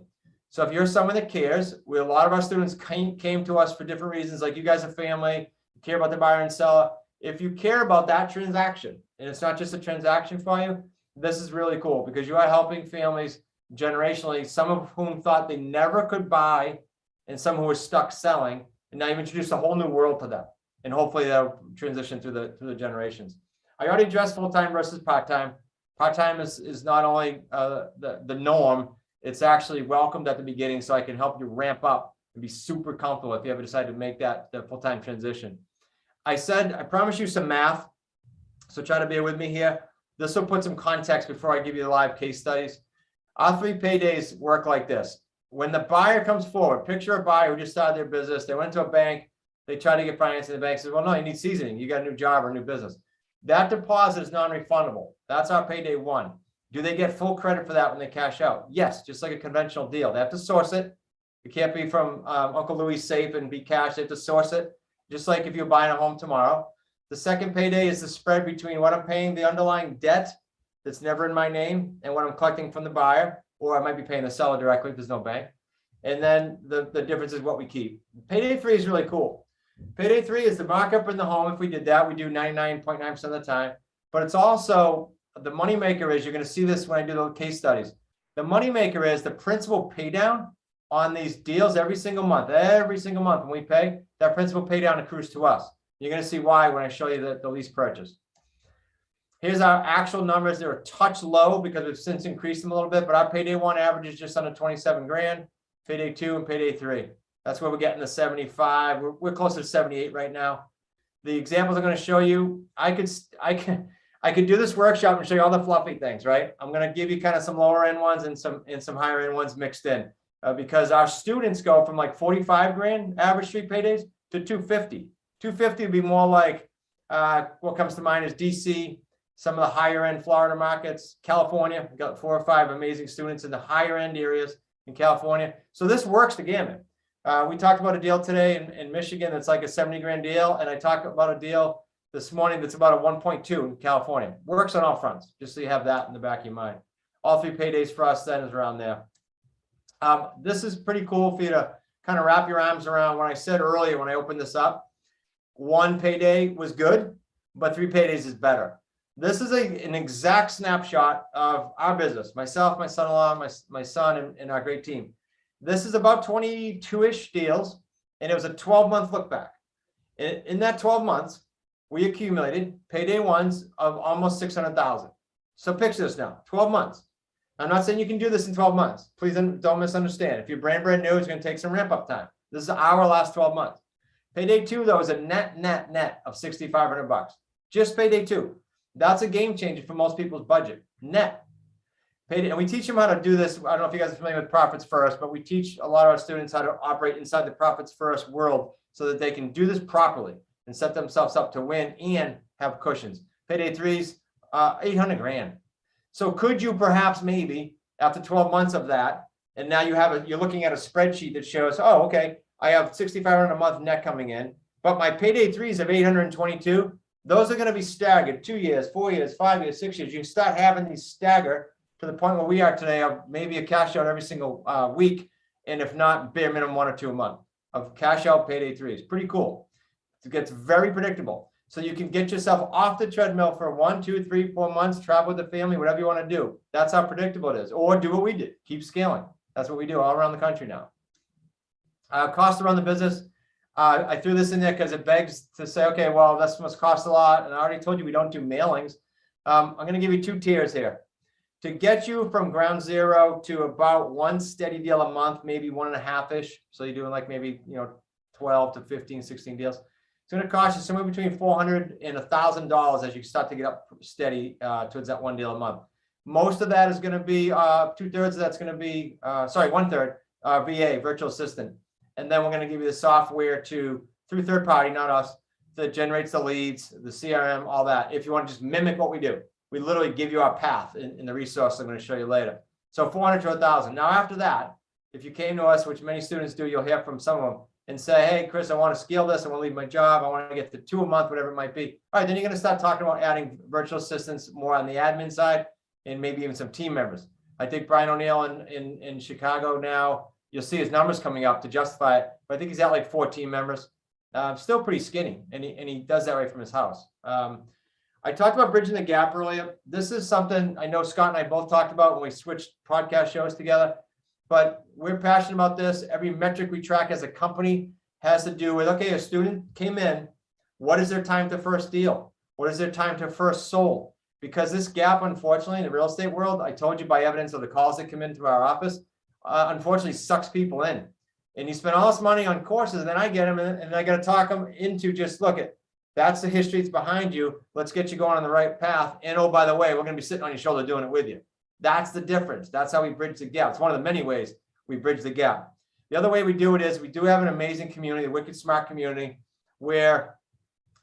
So if you're someone that cares, a lot of our students came to us for different reasons, like you guys are family, you care about the buyer and seller. If you care about that transaction, and it's not just a transaction for you, this is really cool because you are helping families generationally, some of whom thought they never could buy and some who were stuck selling, and now you've introduced a whole new world to them. And hopefully that'll transition through the generations. I already addressed full-time versus part-time. Part-time is not only the norm, it's actually welcomed at the beginning, so I can help you ramp up and be super comfortable if you ever decide to make the full-time transition. I promise you some math, so try to bear with me here. This will put some context before I give you the live case studies. Our 3 paydays work like this. When the buyer comes forward, picture a buyer who just started their business, they went to a bank, they tried to get financing, the bank says, well, no, you need seasoning, you got a new job or a new business. That deposit is non-refundable. That's our payday 1. Do they get full credit for that when they cash out? Yes, just like a conventional deal. They have to source it. It can't be from Uncle Louis safe and be cash. They have to source it, just like if you're buying a home tomorrow. The second payday is the spread between what I'm paying the underlying debt that's never in my name and what I'm collecting from the buyer, or I might be paying the seller directly if there's no bank. And then the difference is what we keep. Payday 3 is really cool. Payday 3 is the markup in the home. If we did that, we do 99.9% of the time. But it's also the moneymaker is, you're going to see this when I do the case studies. The moneymaker is the principal pay down on these deals every single month. Every single month when we pay, that principal pay down accrues to us. You're going to see why when I show you the lease purchase. Here's our actual numbers. They're a touch low because we've since increased them a little bit, but our payday 1 average is just under 27 grand. payday 2 and payday 3. That's where we're getting the 75. We're closer to 78 right now. The examples I'm going to show you, I could do this workshop and show you all the fluffy things, right? I'm going to give you kind of some lower end ones and some higher end ones mixed in, because our students go from like 45 grand average street paydays to 250. 250 would be more like, what comes to mind is DC, some of the higher end Florida markets, California. We've got 4 or 5 amazing students in the higher end areas in California. So this works the gamut. We talked about a deal today in Michigan that's like a 70 grand deal. And I talked about a deal this morning that's about a 1.2 in California. Works on all fronts, just so you have that in the back of your mind. All 3 paydays for us then is around there. This is pretty cool for you to kind of wrap your arms around. When I said earlier, when I opened this up, 1 payday was good, but 3 paydays is better. This is an exact snapshot of our business, myself, my son-in-law, my son, and our great team. This is about 22-ish deals, and it was a 12-month look back. In that 12 months, we accumulated payday ones of almost 600,000. So picture this now, 12 months. I'm not saying you can do this in 12 months. Please don't misunderstand. If you're brand new, it's going to take some ramp up time. This is our last 12 months. Payday 2, though, is a net of $6,500. Just payday 2. That's a game changer for most people's budget. Net. Payday, and we teach them how to do this. I don't know if you guys are familiar with Profits First, but we teach a lot of our students how to operate inside the Profits First world so that they can do this properly and set themselves up to win and have cushions. Payday 3's 800 grand. So could you perhaps maybe after 12 months of that, and now you're looking at a spreadsheet that shows, oh, okay, I have 6,500 a month net coming in, but my payday 3's of 822, those are going to be staggered 2 years, 4 years, 5 years, 6 years. You can start having these stagger to the point where we are today of maybe a cash out every single week. And if not, bare minimum 1 or 2 a month of cash out payday 3's. Pretty cool. It gets very predictable. So you can get yourself off the treadmill for 1, 2, 3, 4 months, travel with the family, whatever you want to do. That's how predictable it is. Or do what we did. Keep scaling. That's what we do all around the country now. Cost to run the business. I threw this in there because it begs to say, okay, well, this must cost a lot. And I already told you we don't do mailings. I'm going to give you 2 tiers here. To get you from ground zero to about 1 steady deal a month, maybe 1.5-ish. So you're doing like maybe 12 to 15, 16 deals. It's going to cost you somewhere between $400 and $1,000 as you start to get up steady towards that 1 deal a month. Most of that is going to be 2/3 of that's going to be 1/3 VA, virtual assistant. And then we're going to give you the software through third party, not us, that generates the leads, the CRM, all that. If you want to just mimic what we do, we literally give you our path in the resource I'm going to show you later. So 400 to 1,000. Now, after that, if you came to us, which many students do, you'll hear from some of them and say, hey, Chris, I want to scale this. I want to leave my job. I want to get to 2 a month, whatever it might be. All right, then you're going to start talking about adding virtual assistants more on the admin side and maybe even some team members. I think Brian O'Neill in Chicago now, you'll see his numbers coming up to justify it, but I think he's at like 4 team members. Still pretty skinny, and he does that right from his house. I talked about bridging the gap earlier. This is something I know Scott and I both talked about when we switched podcast shows together, but we're passionate about this. Every metric we track as a company has to do with, okay, a student came in, what is their time to first deal? What is their time to first sold? Because this gap, unfortunately, in the real estate world, I told you by evidence of the calls that come into our office, unfortunately sucks people in. And you spend all this money on courses, and then I get them, and I got to talk them into just, look at, that's the history that's behind you. Let's get you going on the right path. And oh, by the way, we're going to be sitting on your shoulder doing it with you. That's the difference. That's how we bridge the gap. It's one of the many ways we bridge the gap. The other way we do it is we do have an amazing community, the Wicked Smart community, where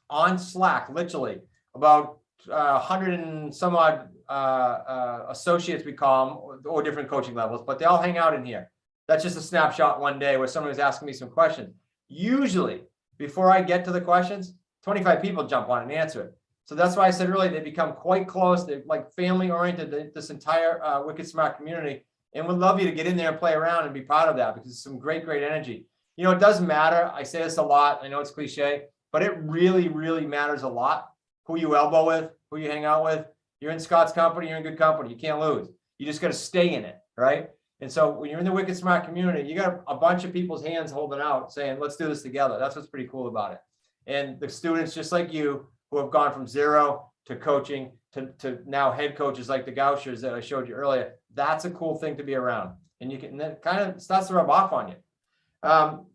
on Slack, literally about 100 and some odd associates, we call them, or different coaching levels, but they all hang out in here. That's just a snapshot one day where someone was asking me some questions. Usually, before I get to the questions, 25 people jump on and answer it. So that's why I said earlier, they become quite close. They're like family oriented, this entire Wicked Smart community. And we'd love you to get in there and play around and be part of that, because it's some great, great energy. It doesn't matter. I say this a lot. I know it's cliche, but it really, really matters a lot. Who you elbow with, who you hang out with. You're in Scott's company, you're in good company. You can't lose. You just got to stay in it, right? And so when you're in the Wicked Smart community, you got a bunch of people's hands holding out saying, let's do this together. That's what's pretty cool about it. And the students, just like you, who have gone from zero to coaching to now head coaches like the Gauchers that I showed you earlier, that's a cool thing to be around. and you can, and that kind of starts to rub off on you.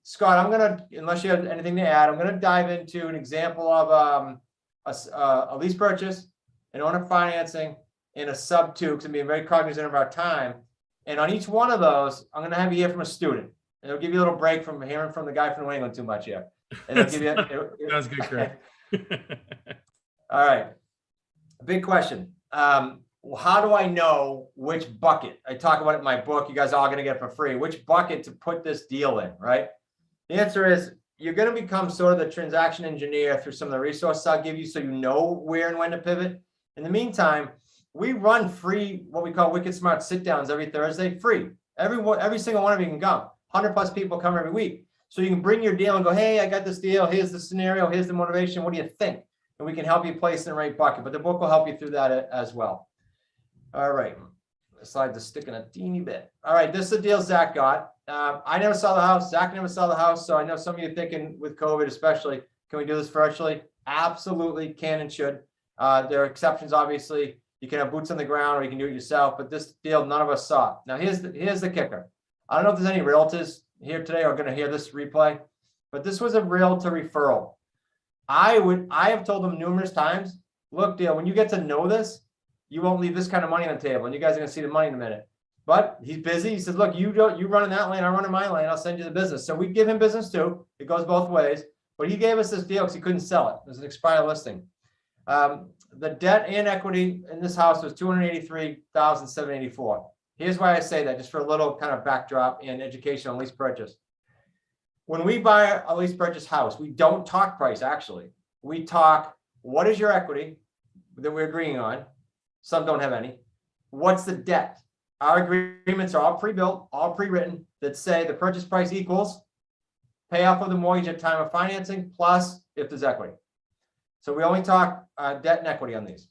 Scott, unless you have anything to add, I'm going to dive into an example of a lease purchase, an owner financing, and a sub two, because I'm being very cognizant of our time. And on each one of those, I'm going to have you hear from a student. And it'll give you a little break from hearing from the guy from New England too much here. And it'll give you. Sounds good, Chris. All right. Big question. How do I know which bucket? I talk about it in my book. You guys are all going to get it for free. Which bucket to put this deal in, right? The answer is you're going to become sort of the transaction engineer through some of the resources I'll give you so you know where and when to pivot. In the meantime, we run free, what we call Wicked Smart sit downs every Thursday, free. Every single one of you can come. 100+ people come every week. So you can bring your deal and go, hey, I got this deal. Here's the scenario. Here's the motivation. What do you think? And we can help you place in the right bucket. But the book will help you through that as well. All right. Slide the stick in a teeny bit. All right. This is the deal Zach got. I never saw the house. Zach never saw the house. So I know some of you are thinking with COVID especially, can we do this virtually? Absolutely can and should. There are exceptions, obviously. You can have boots on the ground or you can do it yourself. But this deal, none of us saw. Now, here's the kicker. I don't know if there's any realtors here today or going to hear this replay, but this was a realtor referral. I have told them numerous times, look, deal, when you get to know this, you won't leave this kind of money on the table, and you guys are going to see the money in a minute. But he's busy. He says, look, you run in that lane, I run in my lane, I'll send you the business. So we give him business too. It goes both ways. But he gave us this deal because he couldn't sell it. It was an expired listing. The debt and equity in this house was $283,784. Here's why I say that, just for a little kind of backdrop in education on lease purchase. When we buy a lease purchase house, we don't talk price, actually. We talk, what is your equity that we're agreeing on? Some don't have any. What's the debt? Our agreements are all pre-built, all pre-written, that say the purchase price equals payoff of the mortgage at time of financing, plus if there's equity. So we only talk debt and equity on these.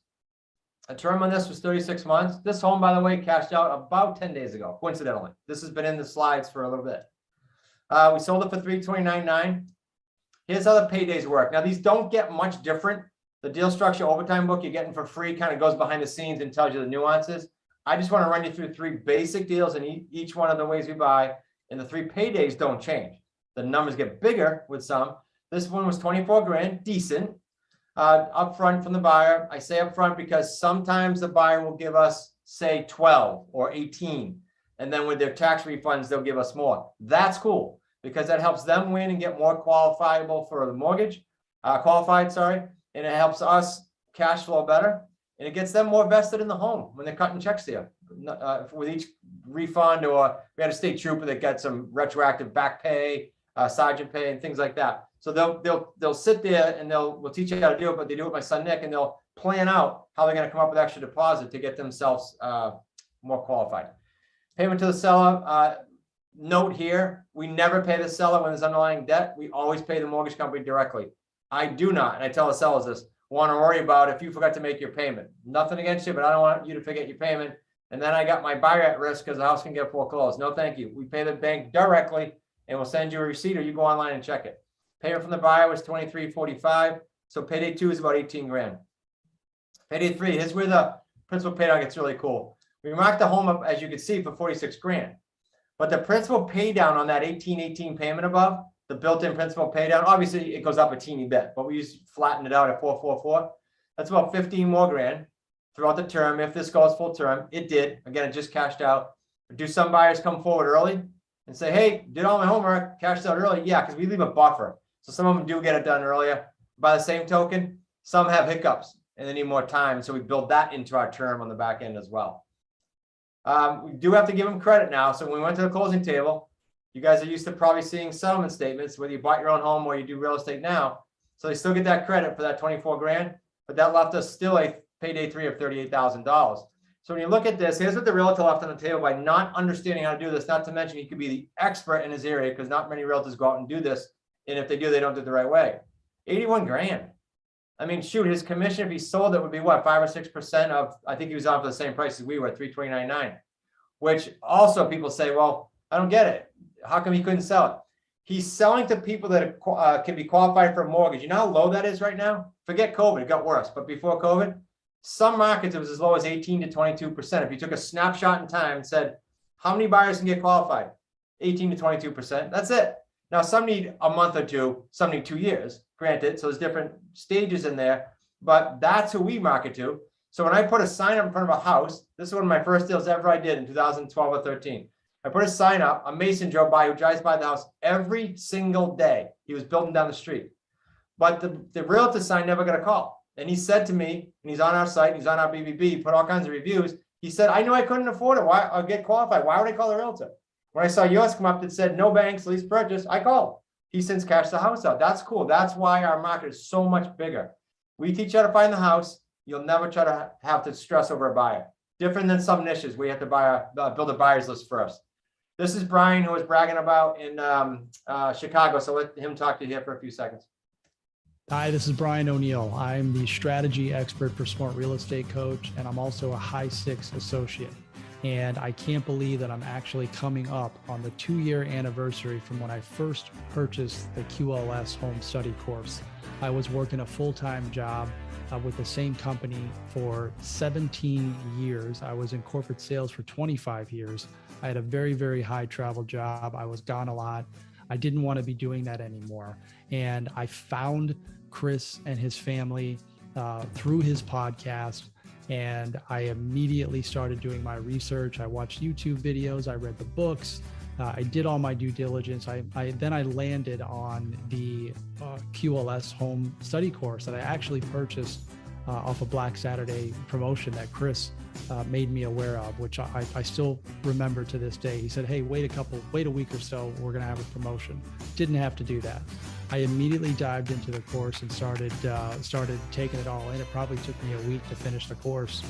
A term on this was 36 months. This home, by the way, cashed out about 10 days ago, coincidentally. This has been in the slides for a little bit. We sold it for $329,900. Here's how the paydays work. Now, these don't get much different. The deal structure overtime book you're getting for free kind of goes behind the scenes and tells you the nuances. I just want to run you through 3 basic deals in each one of the ways we buy, and the 3 paydays don't change. The numbers get bigger with some. This one was $24,000, decent. Upfront from the buyer. I say upfront because sometimes the buyer will give us, say, 12 or 18, and then with their tax refunds, they'll give us more. That's cool because that helps them win and get more qualifiable for the mortgage, and it helps us cash flow better, and it gets them more vested in the home when they're cutting checks there. With each refund, or we had a state trooper that got some retroactive back pay, sergeant pay, and things like that. So they'll sit there and we'll teach you how to do it, but they do it with my son Nick, and they'll plan out how they're going to come up with extra deposit to get themselves more qualified. Payment to the seller. Note here, we never pay the seller when there's underlying debt. We always pay the mortgage company directly. I do not, and I tell the sellers this, want to worry about if you forgot to make your payment. Nothing against you, but I don't want you to forget your payment. And then I got my buyer at risk because the house can get foreclosed. No, thank you. We pay the bank directly, and we'll send you a receipt, or you go online and check it. Payment from the buyer was $23.45. So payday 2 is about $18,000. Payday 3, here's where the principal pay down gets really cool. We marked the home up, as you can see, for $46,000. But the principal pay down on that $18.18 payment above, the built-in principal pay down, obviously it goes up a teeny bit, but we just flatten it out at $444. That's about $15,000 more throughout the term. If this goes full term, it did. Again, it just cashed out. Do some buyers come forward early and say, hey, did all my homework, cashed out early? Yeah, because we leave a buffer. So some of them do get it done earlier. By the same token, some have hiccups and they need more time. So we build that into our term on the back end as well. We do have to give them credit now. So when we went to the closing table, you guys are used to probably seeing settlement statements, whether you bought your own home or you do real estate now. So they still get that credit for that $24,000, but that left us still a payday 3 of $38,000. So when you look at this, here's what the realtor left on the table by not understanding how to do this. Not to mention he could be the expert in his area because not many realtors go out and do this. And if they do, they don't do it the right way. $81,000. I mean, shoot, his commission, if he sold it, would be what, 5 or 6% of, I think he was on for the same price as we were, $329,900, which also people say, well, I don't get it. How come he couldn't sell it? He's selling to people that can be qualified for a mortgage. You know how low that is right now? Forget COVID, it got worse. But before COVID, some markets, it was as low as 18 to 22%. If you took a snapshot in time and said, How many buyers can get qualified? 18 to 22%. That's it. Now, some need a month or two, some need 2 years, granted. So there's different stages in there, but that's who we market to. So when I put a sign up in front of a house, this is one of my first deals ever I did in 2012 or 13. I put a sign up, a mason drove by who drives by the house every single day. He was building down the street. But the realtor sign never got a call. And he said to me, and he's on our site, he's on our BBB, put all kinds of reviews. He said, I knew I couldn't afford it. Why? I'll get qualified. Why would I call a realtor? When I saw yours come up that said no banks, lease purchase, I called. He since cashed the house out. That's cool. That's why our market is so much bigger. We teach you how to find the house. You'll never try to have to stress over a buyer. Different than some niches where you have to build a buyer's list first. This is Brian, who was bragging about in Chicago. So let him talk to you here for a few seconds. Hi, this is Brian O'Neill. I'm the strategy expert for Smart Real Estate Coach, and I'm also a High Six associate. And I can't believe that I'm actually coming up on the 2-year anniversary from when I first purchased the QLS home study course. I was working a full-time job with the same company for 17 years. I was in corporate sales for 25 years. I had a very, very high travel job. I was gone a lot. I didn't want to be doing that anymore. And I found Chris and his family through his podcast. And I immediately started doing my research. I watched YouTube videos. I read the books. I did all my due diligence. Then I landed on the QLS home study course that I actually purchased off a Black Saturday promotion that Chris made me aware of, which I still remember to this day. He said, hey, wait a week or so, we're gonna have a promotion. Didn't have to do that. I immediately dived into the course and started taking it all in. It probably took me a week to finish the course.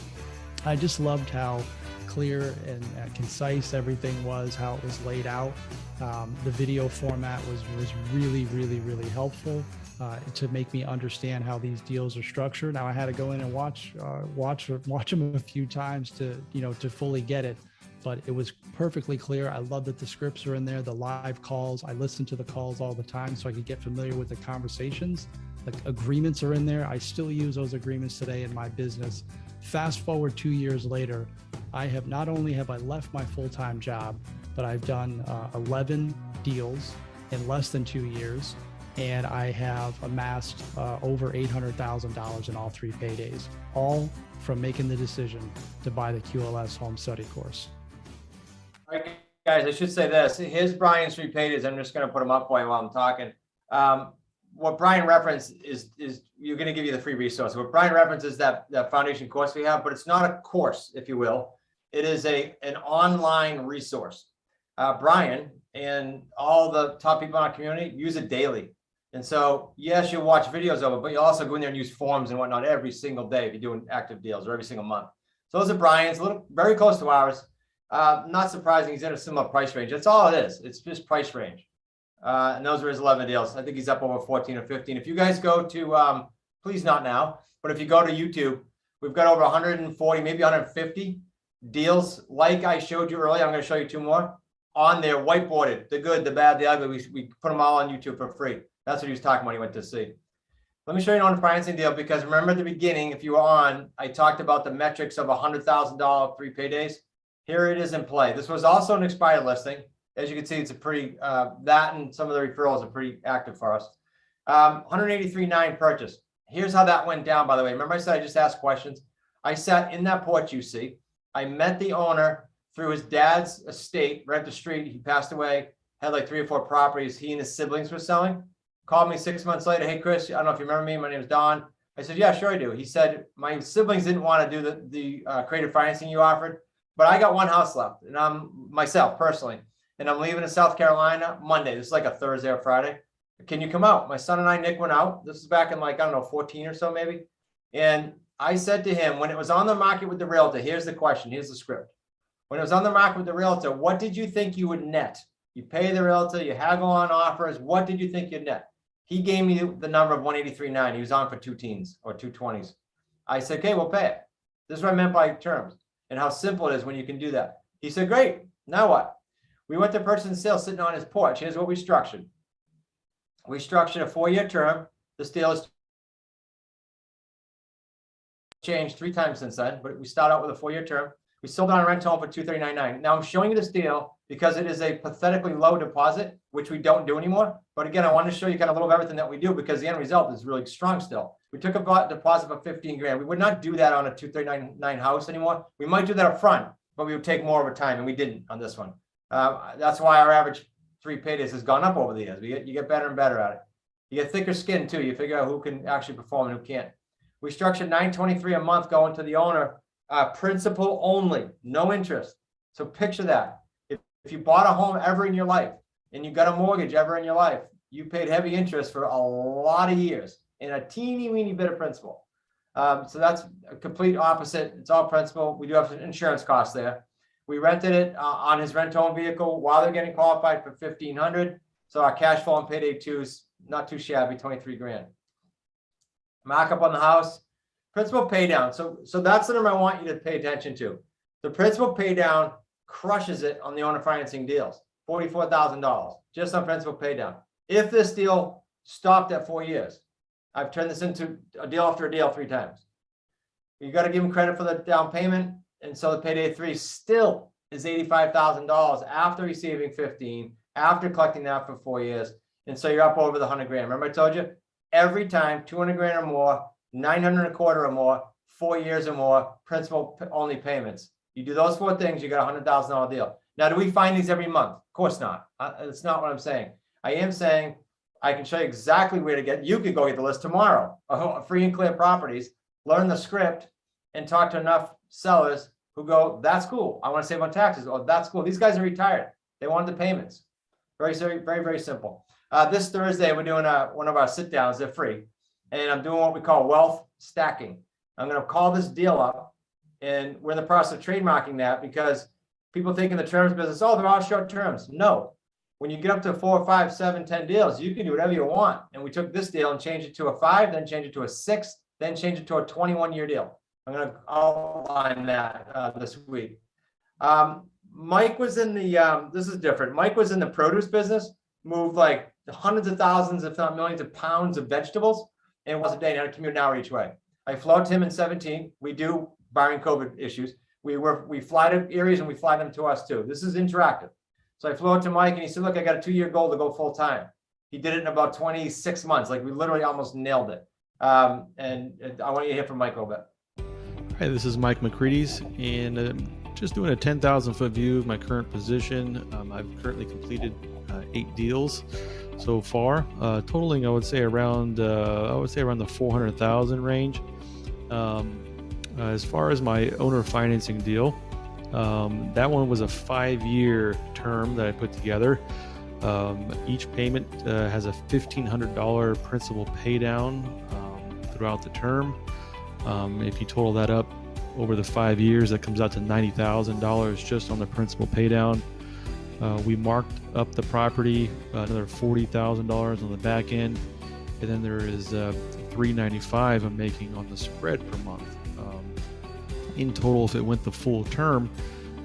I just loved how clear and concise everything was, how it was laid out. The video format was really, really, really helpful to make me understand how these deals are structured. Now I had to go in and watch them a few times to fully get it, but it was perfectly clear. I love that the scripts are in there, the live calls. I listen to the calls all the time so I could get familiar with the conversations. The agreements are in there. I still use those agreements today in my business. Fast forward 2 years later, I have not only have I left my full-time job, but I've done 11 deals in less than 2 years. And I have amassed over $800,000 in all 3 paydays, all from making the decision to buy the QLS home study course. All right, guys, I should say this. Here's Brian's 3 paydays. I'm just going to put them up for you while I'm talking. What Brian referenced is you're going to give you the free resource. What Brian references that foundation course we have, but it's not a course, if you will. It is an online resource. Brian and all the top people in our community use it daily. And so, yes, you'll watch videos of it, but you'll also go in there and use forms and whatnot every single day if you're doing active deals, or every single month. So those are Brian's, very close to ours. Not surprising, he's in a similar price range. That's all it is. It's just price range. And those are his 11 deals. I think he's up over 14 or 15. If you guys go to, please not now, but if you go to YouTube, we've got over 140, maybe 150 deals like I showed you earlier. I'm going to show you 2 more on there, whiteboarded, the good, the bad, the ugly. We put them all on YouTube for free. That's what he was talking about. He went to see. Let me show you an on-financing deal, because remember at the beginning, if you were on, I talked about the metrics of $100,000 3 paydays. Here it is in play. This was also an expired listing. As you can see, it's a pretty, that and some of the referrals are pretty active for us. 183.9 purchase. Here's how that went down, by the way. Remember I said I just asked questions? I sat in that porch you see. I met the owner through his dad's estate right up the street. He passed away, had like 3 or 4 properties he and his siblings were selling. Called me 6 months later. Hey, Chris, I don't know if you remember me. My name is Don. I said, yeah, sure I do. He said, my siblings didn't want to do the creative financing you offered, but I got 1 house left, and I'm myself personally, and I'm leaving in South Carolina Monday. This is like a Thursday or Friday. Can you come out? My son and I, Nick, went out. This is back in like, I don't know, 14 or so maybe. And I said to him, when it was on the market with the realtor, here's the question. Here's the script. When it was on the market with the realtor, what did you think you would net? You pay the realtor, you haggle on offers. What did you think you'd net? He gave me the number of 183.9. He was on for 2 teens or 2 20s. I said, okay, we'll pay it. This is what I meant by terms and how simple it is when you can do that. He said, great. Now what? We went to purchase and sale sitting on his porch. Here's what we structured. We structured a 4-year term. This deal has changed 3 times since then, but we start out with a 4-year term. We sold it on rent home for $239,900. Now I'm showing you this deal because it is a pathetically low deposit, which we don't do anymore. But again, I want to show you kind of a little of everything that we do because the end result is really strong still. We took a deposit of 15 grand. We would not do that on a 239 house anymore. We might do that up front, but we would take more of a time, and we didn't on this one. That's why our average 3 paydays has gone up over the years. You get better and better at it. You get thicker skin too. You figure out who can actually perform and who can't. We structured $923 a month going to the owner, principal only, no interest. So picture that. If you bought a home ever in your life and you got a mortgage ever in your life, you paid heavy interest for a lot of years in a teeny weeny bit of principal. So that's a complete opposite. It's all principal. We do have some insurance costs there. We rented it on his rent-owned vehicle while they're getting qualified for $1,500. So our cash flow on payday 2 is not too shabby, 23 grand. Markup on the house, principal pay down. So that's the number I want you to pay attention to. The principal pay down crushes it on the owner financing deals, $44,000 just on principal pay down. If this deal stopped at 4 years, I've turned this into a deal after a deal 3 times. You got to give him credit for the down payment. And so the payday 3 still is $85,000 after receiving 15, after collecting that for 4 years. And so you're up over the 100 grand. Remember I told you every time 200 grand or more, 900 and a quarter or more, 4 years or more, principal only payments. You do those 4 things, you got a $100,000 deal. Now, do we find these every month? Of course not. That's not what I'm saying. I am saying I can show you exactly where to get. You could go get the list tomorrow. Free and clear properties, learn the script, and talk to enough sellers who go, that's cool. I want to save on taxes. Oh, that's cool. These guys are retired. They wanted the payments. Very, very simple. This Thursday, we're doing one of our sit downs. They're free. And I'm doing what we call wealth stacking. I'm going to call this deal up. And we're in the process of trademarking that because people think in the terms business, oh, they're all short terms. No. When you get up to 4, 5, 7, 10 deals, you can do whatever you want. And we took this deal and changed it to a 5, then changed it to a 6, then changed it to a 21-year deal. I'm going to outline that this week. Mike was in the, this is different. Mike was in the produce business, moved like hundreds of thousands, if not millions of pounds of vegetables. And it was a day, had to commute an hour each way. I flew to him in 17. We do, barring COVID issues. We fly to areas and we fly them to us too. This is interactive. So I flew out to Mike and he said, look, I got a 2-year goal to go full time. He did it in about 26 months. Like we literally almost nailed it. And I want you to hear from Mike a little bit. Hi, this is Mike McCready's, and just doing a 10,000 foot view of my current position. I've currently completed 8 deals so far, totaling I would say around the 400,000 range. As far as my owner financing deal, that one was a 5-year term that I put together. Each payment has a $1,500 principal pay down throughout the term. If you total that up over the 5 years, that comes out to $90,000 just on the principal pay down. We marked up the property another $40,000 on the back end, and then there is $395 I'm making on the spread per month. In total, if it went the full term,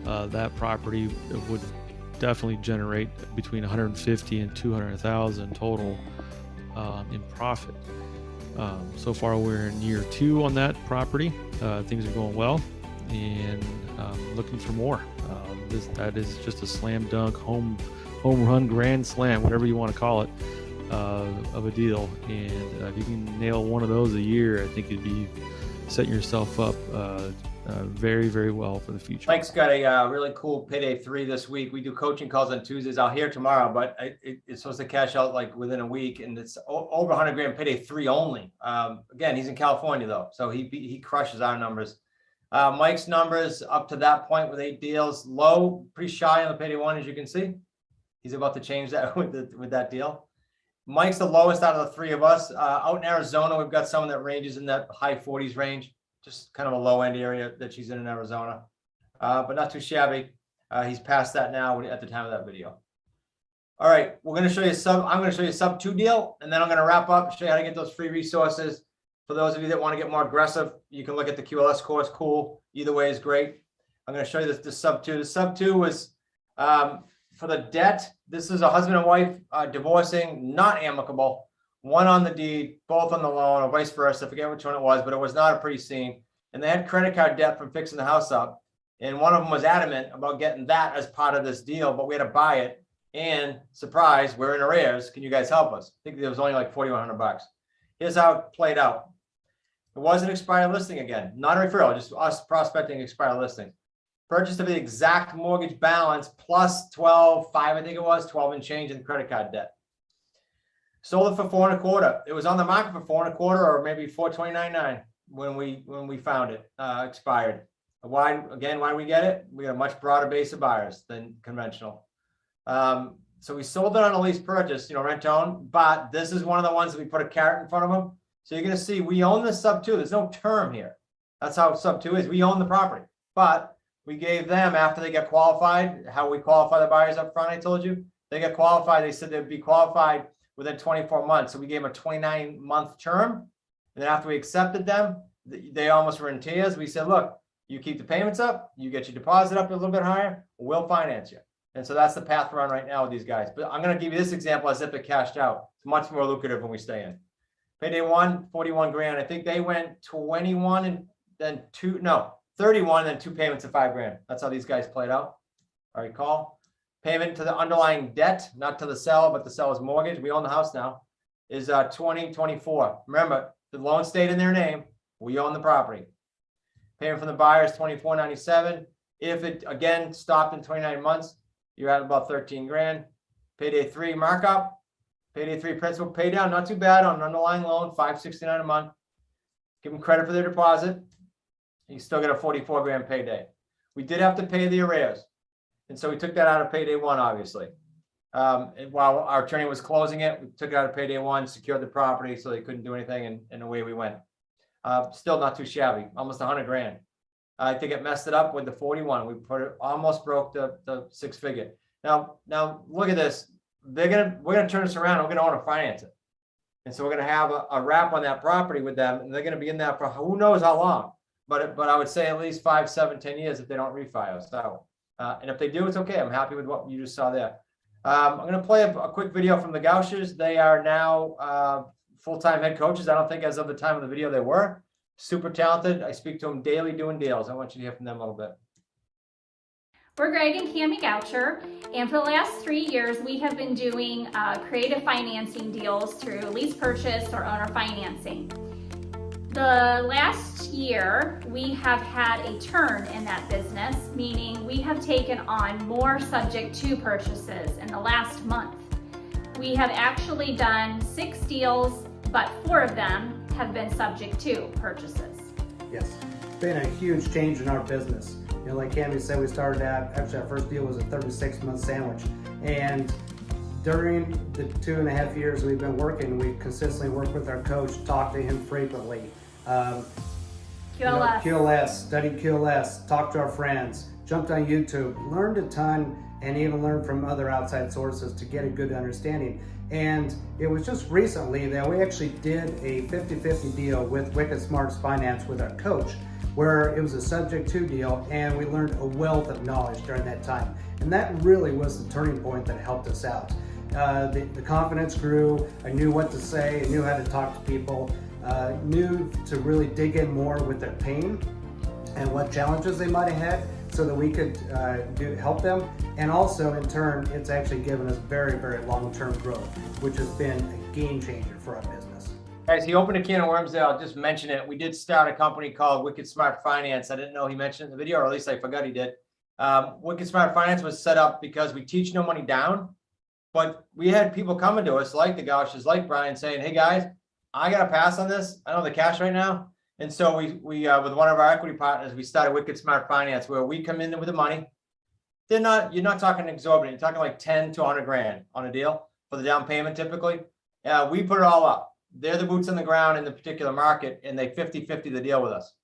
that property would definitely generate between 150 and 200,000 total in profit. So far, we're in year 2 on that property. Things are going well, and looking for more. That is just a slam dunk, home run, grand slam, whatever you want to call it, of a deal. And if you can nail one of those a year, I think you'd be setting yourself up very, very well for the future. Mike's got a really cool payday 3 this week. We do coaching calls on Tuesdays. I'll hear tomorrow, but it's supposed to cash out like within a week, and it's over 100 grand payday 3 only. Again, he's in California though, so he crushes our numbers. Mike's numbers up to that point with 8 deals, low, pretty shy on the payday 1, as you can see. He's about to change that with that deal. Mike's the lowest out of the 3 of us. Out in Arizona, we've got someone that ranges in that high 40s range. Just kind of a low end area that she's in Arizona, but not too shabby. He's past that now at the time of that video. All right, we're going to show you I'm going to show you a sub 2 deal, and then I'm going to wrap up, show you how to get those free resources. For those of you that want to get more aggressive, you can look at the QLS course. Cool. Either way is great. I'm going to show you the sub 2. The sub 2 was for the debt. This is a husband and wife divorcing, not amicable. One on the deed, both on the loan, or vice versa. I forget which one it was, but it was not a pretty scene. And they had credit card debt from fixing the house up. And one of them was adamant about getting that as part of this deal, but we had to buy it. And surprise, we're in arrears. Can you guys help us? I think there was only like $4,100. Here's how it played out. It was an expired listing again, not a referral, just us prospecting expired listings. Purchase of the exact mortgage balance plus 12.5, I think it was 12 and change in credit card debt. Sold it for 4.25. It was on the market for 4.25 or maybe 429.9 when we found it expired. Why did we get it? We got a much broader base of buyers than conventional. So we sold it on a lease purchase, rent to own, but this is one of the ones that we put a carrot in front of them. So you're going to see we own the sub 2. There's no term here. That's how sub 2 is. We own the property, but we gave them, after they get qualified, how we qualify the buyers up front, I told you, they get qualified. They said they'd be qualified within 24 months. So we gave them a 29-month term. And then after we accepted them, they almost were in tears. We said, look, you keep the payments up, you get your deposit up a little bit higher, we'll finance you. And so that's the path we're on right now with these guys. But I'm going to give you this example as if it cashed out. It's much more lucrative when we stay in. Payday 1, 41 grand. I think they went 21 and then 31 and then 2 payments of 5 grand. That's how these guys played out. I recall. Payment to the underlying debt, not to the seller, but the seller's mortgage. We own the house now. Is 2024. Remember, the loan stayed in their name. We own the property. Payment from the buyer is $24.97. If it again stopped in 29 months, you're at about 13 grand. Payday 3 markup. Payday 3 principal pay down, not too bad on an underlying loan, $569 a month. Give them credit for their deposit. You still get a 44 grand payday. We did have to pay the arrears. And so we took that out of payday 1, obviously. And while our attorney was closing it, we took it out of payday 1, secured the property so they couldn't do anything, and away we went. Still not too shabby, almost 100 grand. I think it messed it up with the 41. We almost broke the 6-figure. Now look at this. We're gonna turn this around. We're gonna want to finance it, and so we're gonna have a wrap on that property with them, and they're gonna be in that for who knows how long. But I would say at least 5, 7, 10 years if they don't refi us. So, and if they do, it's okay. I'm happy with what you just saw there. I'm gonna play a quick video from the Gauchers. They are now full-time head coaches. I don't think as of the time of the video they were. Super talented. I speak to them daily doing deals. I want you to hear from them a little bit. We're Greg and Cammie Goucher, and for the last 3 years, we have been doing creative financing deals through lease purchase or owner financing. The last year, we have had a turn in that business, meaning we have taken on more subject to purchases in the last month. We have actually done 6 deals, but 4 of them have been subject to purchases. Yes, it's been a huge change in our business. Like Cammie said, we started out, actually our first deal was a 36-month sandwich. And during the 2.5 years we've been working, we've consistently worked with our coach, talked to him frequently. QLS, studied QLS, talked to our friends, jumped on YouTube, learned a ton, and even learned from other outside sources to get a good understanding. And it was just recently that we actually did a 50-50 deal with Wicked Smarts Finance with our coach, where it was a subject to deal, and we learned a wealth of knowledge during that time. And that really was the turning point that helped us out. The confidence grew. I knew what to say, I knew how to talk to people, knew to really dig in more with their pain and what challenges they might have had so that we could help them. And also in turn, it's actually given us very, very long-term growth, which has been a game changer for our business. Guys, he opened a can of worms there. I'll just mention it. We did start a company called Wicked Smart Finance. I didn't know he mentioned it in the video, or at least I forgot he did. Wicked Smart Finance was set up because we teach no money down, but we had people coming to us like the Gauchers, like Brian, saying, hey guys, I got to pass on this. I don't have the cash right now. And so we with one of our equity partners, we started Wicked Smart Finance, where we come in with the money. You're not talking exorbitant. You're talking like 10 to 100 grand on a deal for the down payment typically. We put it all up. They're the boots on the ground in the particular market, and they 50-50 the deal with us.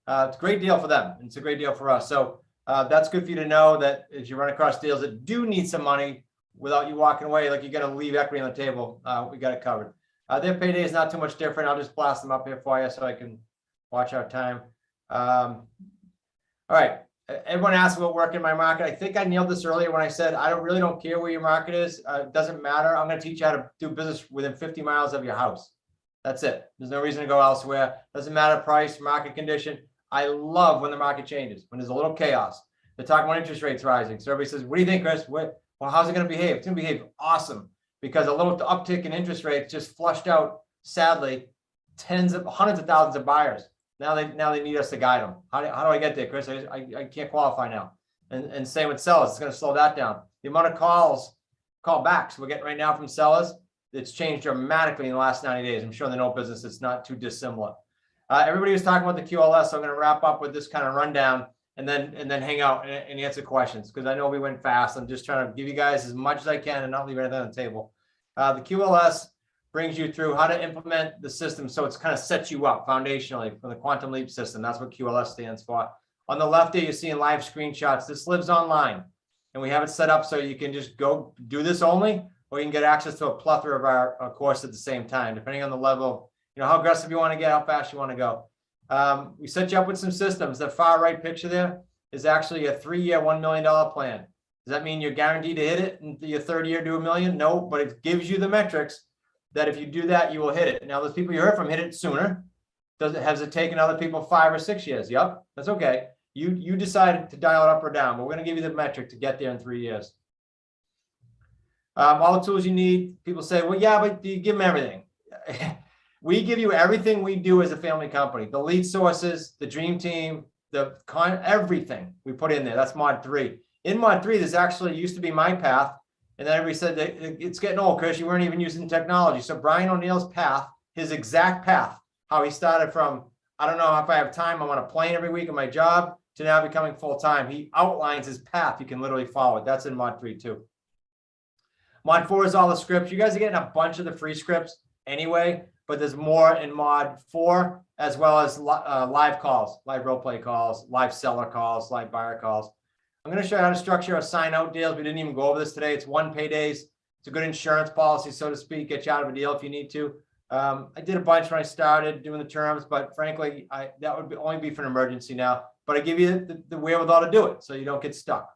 It's a great deal for them. And it's a great deal for us. So that's good for you to know that as you run across deals that do need some money without you walking away, like you got to leave equity on the table, we got it covered. Their payday is not too much different. I'll just blast them up here for you so I can watch our time. All right. Everyone asked about work in my market. I think I nailed this earlier when I said I really don't care where your market is. It doesn't matter. I'm going to teach you how to do business within 50 miles of your house. That's it. There's no reason to go elsewhere. Doesn't matter price, market condition. I love when the market changes, when there's a little chaos. They're talking about interest rates rising. So everybody says, what do you think, Chris? Well, how's it going to behave? It's going to behave awesome, because a little uptick in interest rates just flushed out, sadly, hundreds of thousands of buyers. Now they need us to guide them. How do I get there, Chris? I can't qualify now. And same with sellers. It's going to slow that down. The amount of callbacks we're getting right now from sellers, it's changed dramatically in the last 90 days. I'm sure in the note business, it's not too dissimilar. Everybody was talking about the QLS, so I'm going to wrap up with this kind of rundown and then hang out and answer questions, because I know we went fast. I'm just trying to give you guys as much as I can and not leave anything on the table. The QLS brings you through how to implement the system, so it's kind of sets you up foundationally for the Quantum Leap system. That's what QLS stands for. On the left here, you're seeing live screenshots. This lives online, and we have it set up so you can just go do this only, or you can get access to a plethora of our course at the same time, depending on the level, how aggressive you want to get, how fast you want to go. We set you up with some systems. The far right picture there is actually a 3-year, $1 million plan. Does that mean you're guaranteed to hit it in your third year, do $1 million? No, but it gives you the metrics that if you do that, you will hit it. Now, those people you heard from hit it sooner. Has it taken other people 5 or 6 years? Yep, that's okay. You decided to dial it up or down, but we're going to give you the metric to get there in 3 years. All the tools you need. People say, well, yeah, but do you give them everything? We give you everything we do as a family company. The lead sources, the dream team, everything we put in there. That's mod 3. In mod 3, this actually used to be my path. And then everybody said that it's getting old, Chris. You weren't even using technology. So Brian O'Neill's path, his exact path, how he started from, I don't know if I have time, I'm on a plane every week at my job, to now becoming full-time. He outlines his path. You can literally follow it. That's in mod 3 too. Mod 4 is all the scripts. You guys are getting a bunch of the free scripts anyway, but there's more in mod 4, as well as live calls, live role play calls, live seller calls, live buyer calls. I'm going to show you how to structure a sign-out deals. We didn't even go over this today. It's 1 paydays. It's a good insurance policy, so to speak. Get you out of a deal if you need to. I did a bunch when I started doing the terms, but frankly, that would only be for an emergency now. But I give you the wherewithal to do it, so you don't get stuck.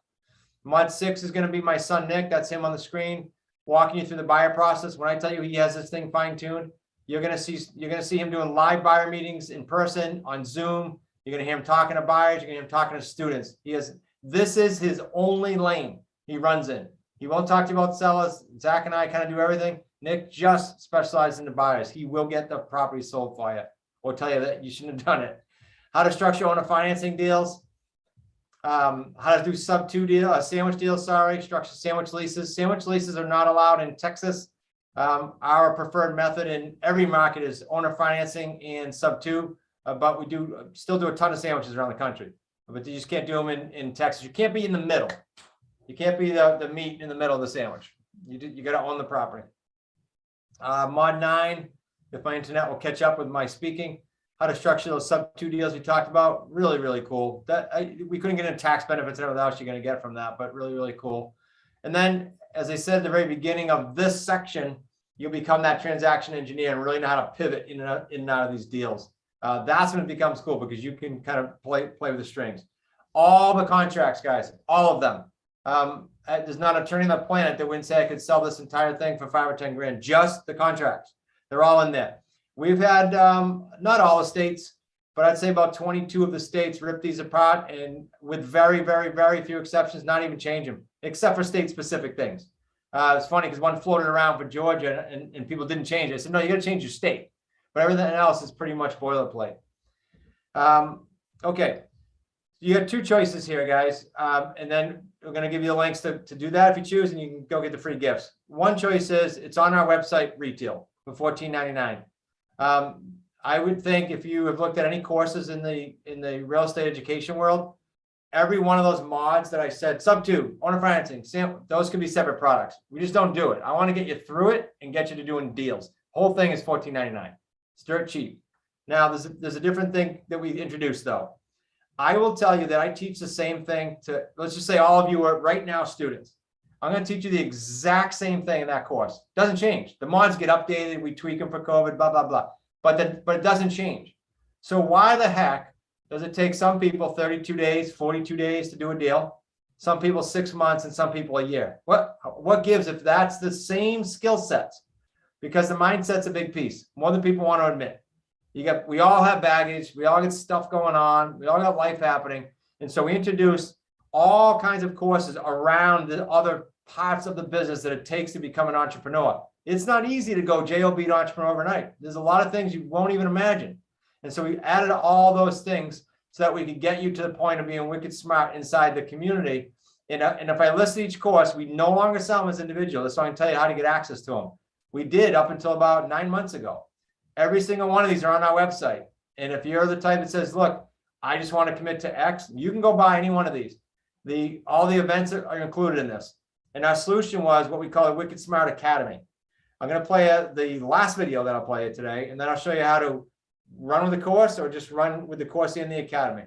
Mod 6 is going to be my son Nick. That's him on the screen, walking you through the buyer process. When I tell you he has this thing fine-tuned, you're going to see him doing live buyer meetings in person on Zoom. You're going to hear him talking to buyers. You're going to hear him talking to students. This is his only lane he runs in. He won't talk to you about sellers. Zach and I kind of do everything. Nick just specializes in the buyers. He will get the property sold for you, or tell you that you shouldn't have done it. How to structure owner financing deals. How to do sandwich deals, structure sandwich leases. Sandwich leases are not allowed in Texas. Our preferred method in every market is owner financing and sub 2, but we still do a ton of sandwiches around the country. But you just can't do them in Texas. You can't be in the middle. You can't be the meat in the middle of the sandwich. You got to own the property. Mod 9, if my internet will catch up with my speaking. How to structure those sub 2 deals we talked about. Really, really cool. We couldn't get into tax benefits and everything else you're going to get from that, but really, really cool. And then, as I said at the very beginning of this section, you'll become that transaction engineer and really know how to pivot in and out of these deals. That's when it becomes cool, because you can kind of play with the strings. All the contracts, guys, all of them. There's not an attorney on the planet that wouldn't say I could sell this entire thing for 5 or 10 grand. Just the contracts. They're all in there. We've had, not all the states, but I'd say about 22 of the states rip these apart, and with very, very, very few exceptions, not even change them, except for state-specific things. It's funny because one floated around for Georgia and people didn't change it. I said, no, you got to change your state. But everything else is pretty much boilerplate. Okay, you got 2 choices here, guys. And then we're going to give you the links to do that if you choose, and you can go get the free gifts. One choice is it's on our website retail for $14.99. I would think if you have looked at any courses in the real estate education world, every one of those mods that I said, sub 2, owner financing, those could be separate products. We just don't do it. I want to get you through it and get you to doing deals. Whole thing is $14.99. It's dirt cheap. Now, there's a different thing that we introduced, though. I will tell you that I teach the same thing to, let's just say all of you are right now students. I'm going to teach you the exact same thing in that course. Doesn't change. The mods get updated. We tweak them for COVID, blah, blah, blah. But it doesn't change. So why the heck does it take some people 32 days, 42 days to do a deal? Some people 6 months and some people a year. What gives if that's the same skill sets? Because the mindset's a big piece, more than people want to admit. We all have baggage. We all get stuff going on. We all got life happening. And so we introduce all kinds of courses around the other parts of the business that it takes to become an entrepreneur. It's not easy to go JOB to entrepreneur overnight. There's a lot of things you won't even imagine. And so we added all those things so that we could get you to the point of being wicked smart inside the community. And if I list each course, we no longer sell them as individual. That's why I can tell you how to get access to them. We did up until about 9 months ago. Every single one of these are on our website. And if you're the type that says, look, I just want to commit to X, you can go buy any one of these. All the events are included in this. And our solution was what we call a Wicked Smart Academy. I'm going to play the last video that I'll play today, and then I'll show you how to run with the course or just run with the course in the academy.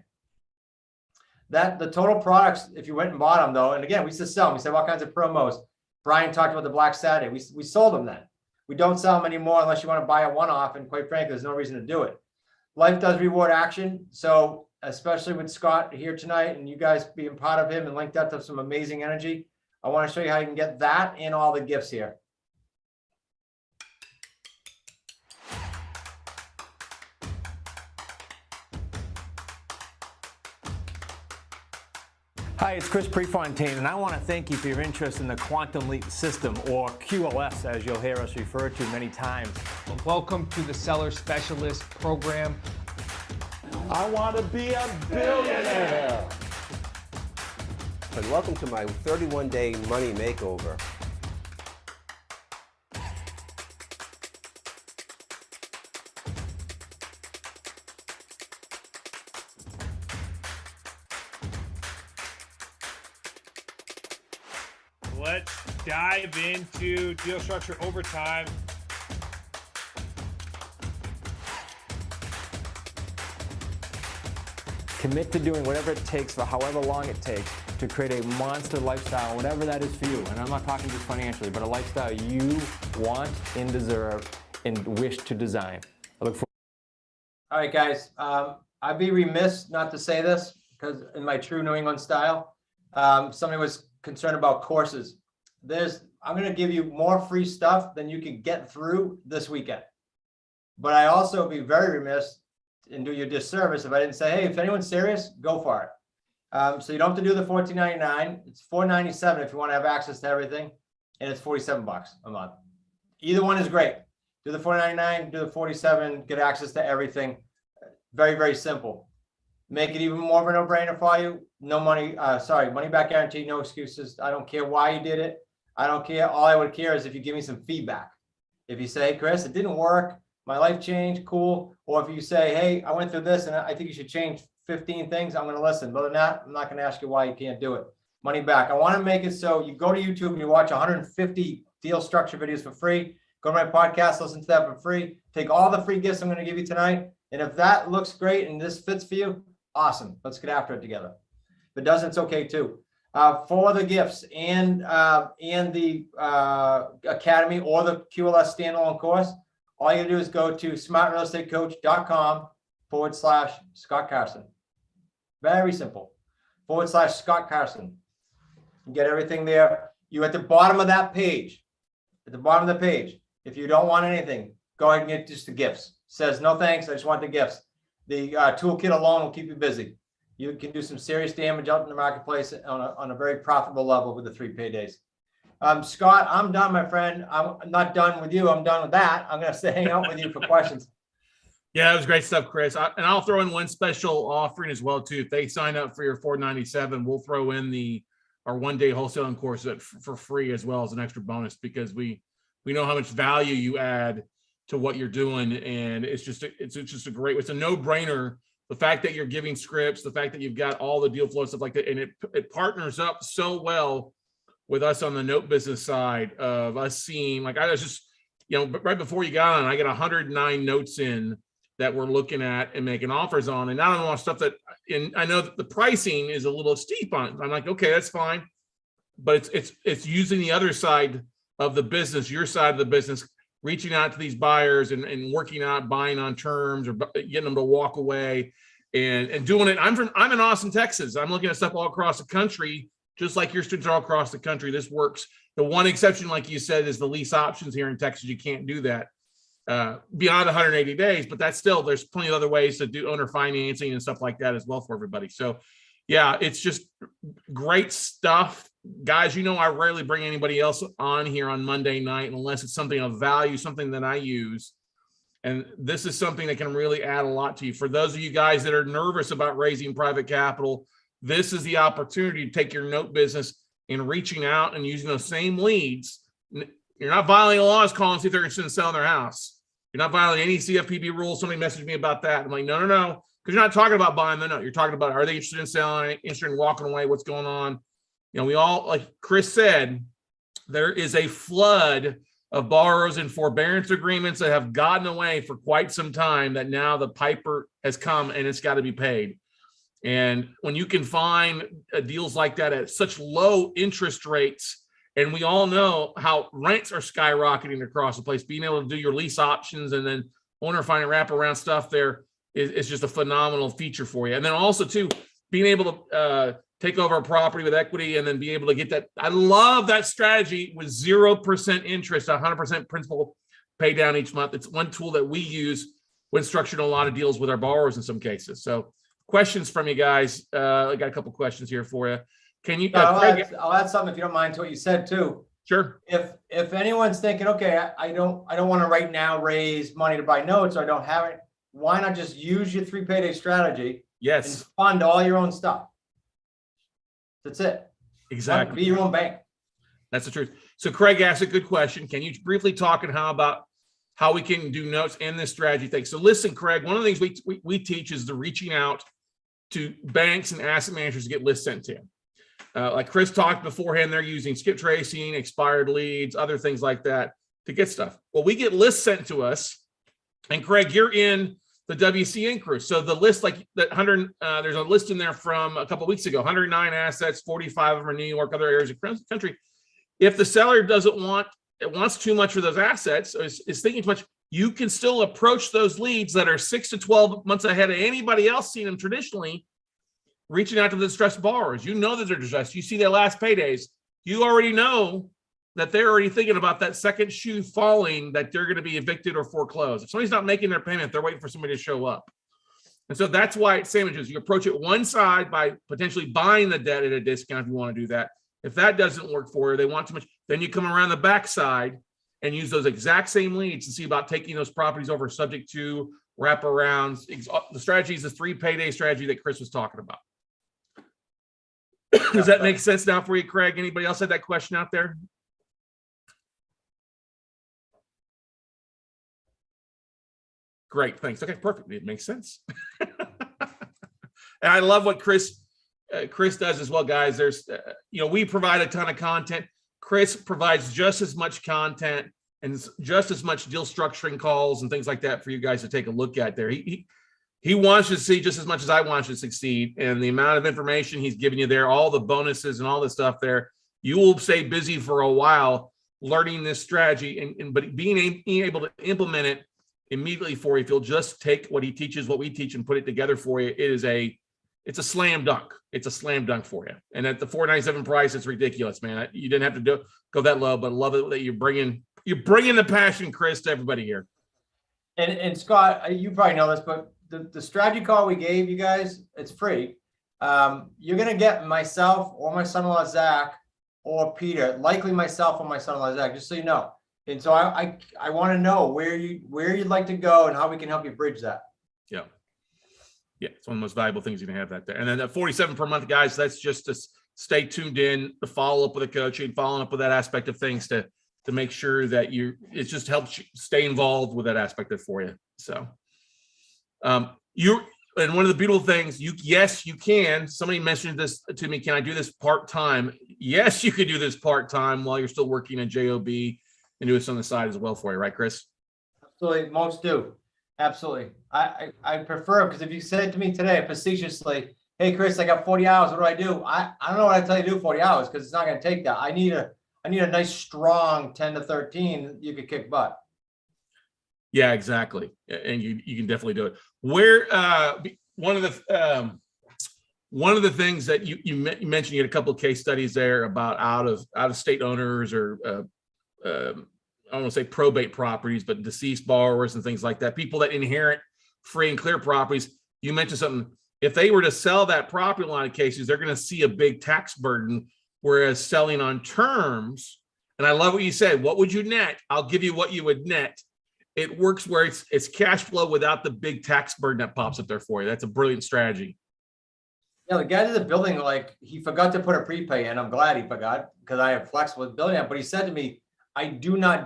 The total products, if you went and bought them though, and again, we used to sell them. We said all kinds of promos. Brian talked about the Black Saturday. We sold them then. We don't sell them anymore unless you want to buy a one-off, and quite frankly, there's no reason to do it. Life does reward action. So especially with Scott here tonight and you guys being part of him and linked up to some amazing energy, I want to show you how you can get that and all the gifts here. Hi, it's Chris Prefontaine, and I want to thank you for your interest in the Quantum Leap System, or QLS, as you'll hear us refer to many times. Welcome to the Seller Specialist Program. I want to be a billionaire. And welcome to my 31-day money makeover. Let's dive into deal structure overtime. Commit to doing whatever it takes for however long it takes to create a monster lifestyle, whatever that is for you. And I'm not talking just financially, but a lifestyle you want and deserve and wish to design. I look forward. All right, guys. I'd be remiss not to say this because in my true New England style, somebody was concerned about courses. I'm going to give you more free stuff than you can get through this weekend. But I also be very remiss and do you a disservice if I didn't say, hey, if anyone's serious, go for it. So you don't have to do the $14.99. It's $4.97 if you want to have access to everything, and it's $47 a month. Either one is great. Do the $4.99, do the $47, get access to everything. Very, very simple. Make it even more of a no-brainer for you. No money, money back guarantee, no excuses. I don't care why you did it. I don't care. All I would care is if you give me some feedback. If you say, hey, Chris, it didn't work, my life changed, cool. Or if you say, hey, I went through this and I think you should change 15 things, I'm going to listen. Other than that, I'm not going to ask you why you can't do it. Money back. I want to make it so you go to YouTube and you watch 150 deal structure videos for free. Go to my podcast, listen to that for free. Take all the free gifts I'm going to give you tonight. And if that looks great and this fits for you, awesome. Let's get after it together. If it doesn't, it's okay too. For the gifts and the Academy or the QLS standalone course, all you do is go to smartrealestatecoach.com/Scott Carson. Very simple. /Scott Carson. You get everything there. You at the bottom of that page. At the bottom of the page. If you don't want anything, go ahead and get just the gifts. Says no thanks. I just want the gifts. The toolkit alone will keep you busy. You can do some serious damage out in the marketplace on a very profitable level with the 3 paydays. Scott, I'm done, my friend. I'm not done with you. I'm done with that. I'm going to stay hang out with you for questions. Yeah, it was great stuff, Chris. And I'll throw in one special offering as well, too. If they sign up for your $4.97, we'll throw in our one-day wholesaling course for free as well as an extra bonus, because we know how much value you add to what you're doing. And it's just a no-brainer. The fact that you're giving scripts, the fact that you've got all the deal flow stuff like that, and it partners up so well with us on the note business side of us seeing, like I was just, right before you got on, I got 109 notes in that we're looking at and making offers on. And not only stuff that, and I know that the pricing is a little steep on it. I'm like, okay, that's fine. But it's using the other side of the business, your side of the business, reaching out to these buyers and working out buying on terms or getting them to walk away and doing it. I'm in Austin, Texas. I'm looking at stuff all across the country, just like your students are all across the country. This works. The one exception, like you said, is the lease options here in Texas. You can't do that beyond 180 days, but that's still, there's plenty of other ways to do owner financing and stuff like that as well for everybody. So Yeah, it's just great stuff. Guys, you know, I rarely bring anybody else on here on Monday night unless it's something of value, something that I use. And this is something that can really add a lot to you. For those of you guys that are nervous about raising private capital, this is the opportunity to take your note business and reaching out and using those same leads. You're not violating laws, calling to see if they're interested in selling their house. You're not violating any CFPB rules. Somebody messaged me about that. I'm like, no. Because you're not talking about buying the note. You're talking about, are they interested in selling, interested in walking away? What's going on? You know, we all, like Chris said, there is a flood of borrowers and forbearance agreements that have gotten away for quite some time, that now the piper has come and it's got to be paid. And when you can find deals like that at such low interest rates, and we all know how rents are skyrocketing across the place, being able to do your lease options and then owner finance wraparound stuff there is just a phenomenal feature for you. And then also too, being able to take over a property with equity and then be able to get that. I love that strategy with 0% interest, 100% principal pay down each month. It's one tool that we use when structuring a lot of deals with our borrowers in some cases. So questions from you guys. I got a couple questions here for you. Can you, I'll add something if you don't mind to what you said too. Sure. If anyone's thinking, okay, I don't want to right now raise money to buy notes, or I don't have it, why not just use your 3 payday strategy? Yes. And fund all your own stuff. That's it. Exactly. Be your own bank. That's the truth. So Craig asked a good question. Can you briefly talk and how we can do notes in this strategy thing? So listen, Craig, one of the things we teach is the reaching out to banks and asset managers to get lists sent to. Like Chris talked beforehand, they're using skip tracing, expired leads, other things like that to get stuff. Well, we get lists sent to us, and Craig, you're in the WCN crew. So the list, like that 100, there's a list in there from a couple of weeks ago, 109 assets, 45 of them are New York, other areas of the country. If the seller wants too much for those assets, or is thinking too much, you can still approach those leads that are 6 to 12 months ahead of anybody else seeing them traditionally, reaching out to the distressed borrowers. You know that they're distressed. You see their last paydays. You already know that they're already thinking about that second shoe falling, that they're going to be evicted or foreclosed. If somebody's not making their payment, they're waiting for somebody to show up. And so that's why it's sandwiches. You approach it one side by potentially buying the debt at a discount if you want to do that. If that doesn't work for you, they want too much, then you come around the backside and use those exact same leads to see about taking those properties over subject to wraparounds. The strategy is the 3 payday strategy that Chris was talking about. Does that make sense now for you, Craig? Anybody else had that question out there? Great, thanks. Okay, perfect. It makes sense. And I love what Chris does as well, guys. There's, we provide a ton of content. Chris provides just as much content and just as much deal structuring calls and things like that for you guys to take a look at there. He wants you to see just as much as I want you to succeed. And the amount of information he's giving you there, all the bonuses and all the stuff there, you will stay busy for a while learning this strategy, but being able to implement it immediately for you. If you'll just take what he teaches, what we teach, and put it together for you, it's a slam dunk. It's a slam dunk for you. And at the $497 price, it's ridiculous, man. You didn't have to go that low, but I love it that you're bringing the passion, Chris, to everybody here. And Scott, you probably know this, but the strategy call we gave you guys, it's free. You're going to get myself or my son-in-law, Zach, or Peter, likely myself or my son-in-law, Zach, just so you know. And so I want to know where you'd like to go and how we can help you bridge that. Yeah. Yeah. It's one of the most valuable things you can have that there. And then at $47 per month, guys, that's just to stay tuned in, to follow up with the coaching, following up with that aspect of things to make sure that it just helps you stay involved with that aspect of it for you. So, and one of the beautiful things, yes, you can. Somebody mentioned this to me. Can I do this part-time? Yes, you could do this part-time while you're still working at JOB and do this on the side as well for you. Right, Chris? Absolutely. Most do. Absolutely. I prefer it because if you said to me today facetiously, hey, Chris, I got 40 hours. What do I do? I don't know what I tell you to do 40 hours because it's not going to take that. I need a nice, strong 10 to 13. You could kick butt. Yeah, exactly. And you can definitely do it. Where one of the things that you mentioned, you had a couple of case studies there about out of state owners or I don't want to say probate properties, but deceased borrowers and things like that. People that inherit free and clear properties. You mentioned something. if they were to sell that property in a lot of cases, they're going to see a big tax burden, whereas selling on terms, and I love what you said, what would you net? I'll give you what you would net. It works where it's cash flow without the big tax burden that pops up there for you. That's a brilliant strategy. Yeah, the guy to the building, like, he forgot to put a prepay in. I'm glad he forgot, because I have flexible building it. But he said to me, I do not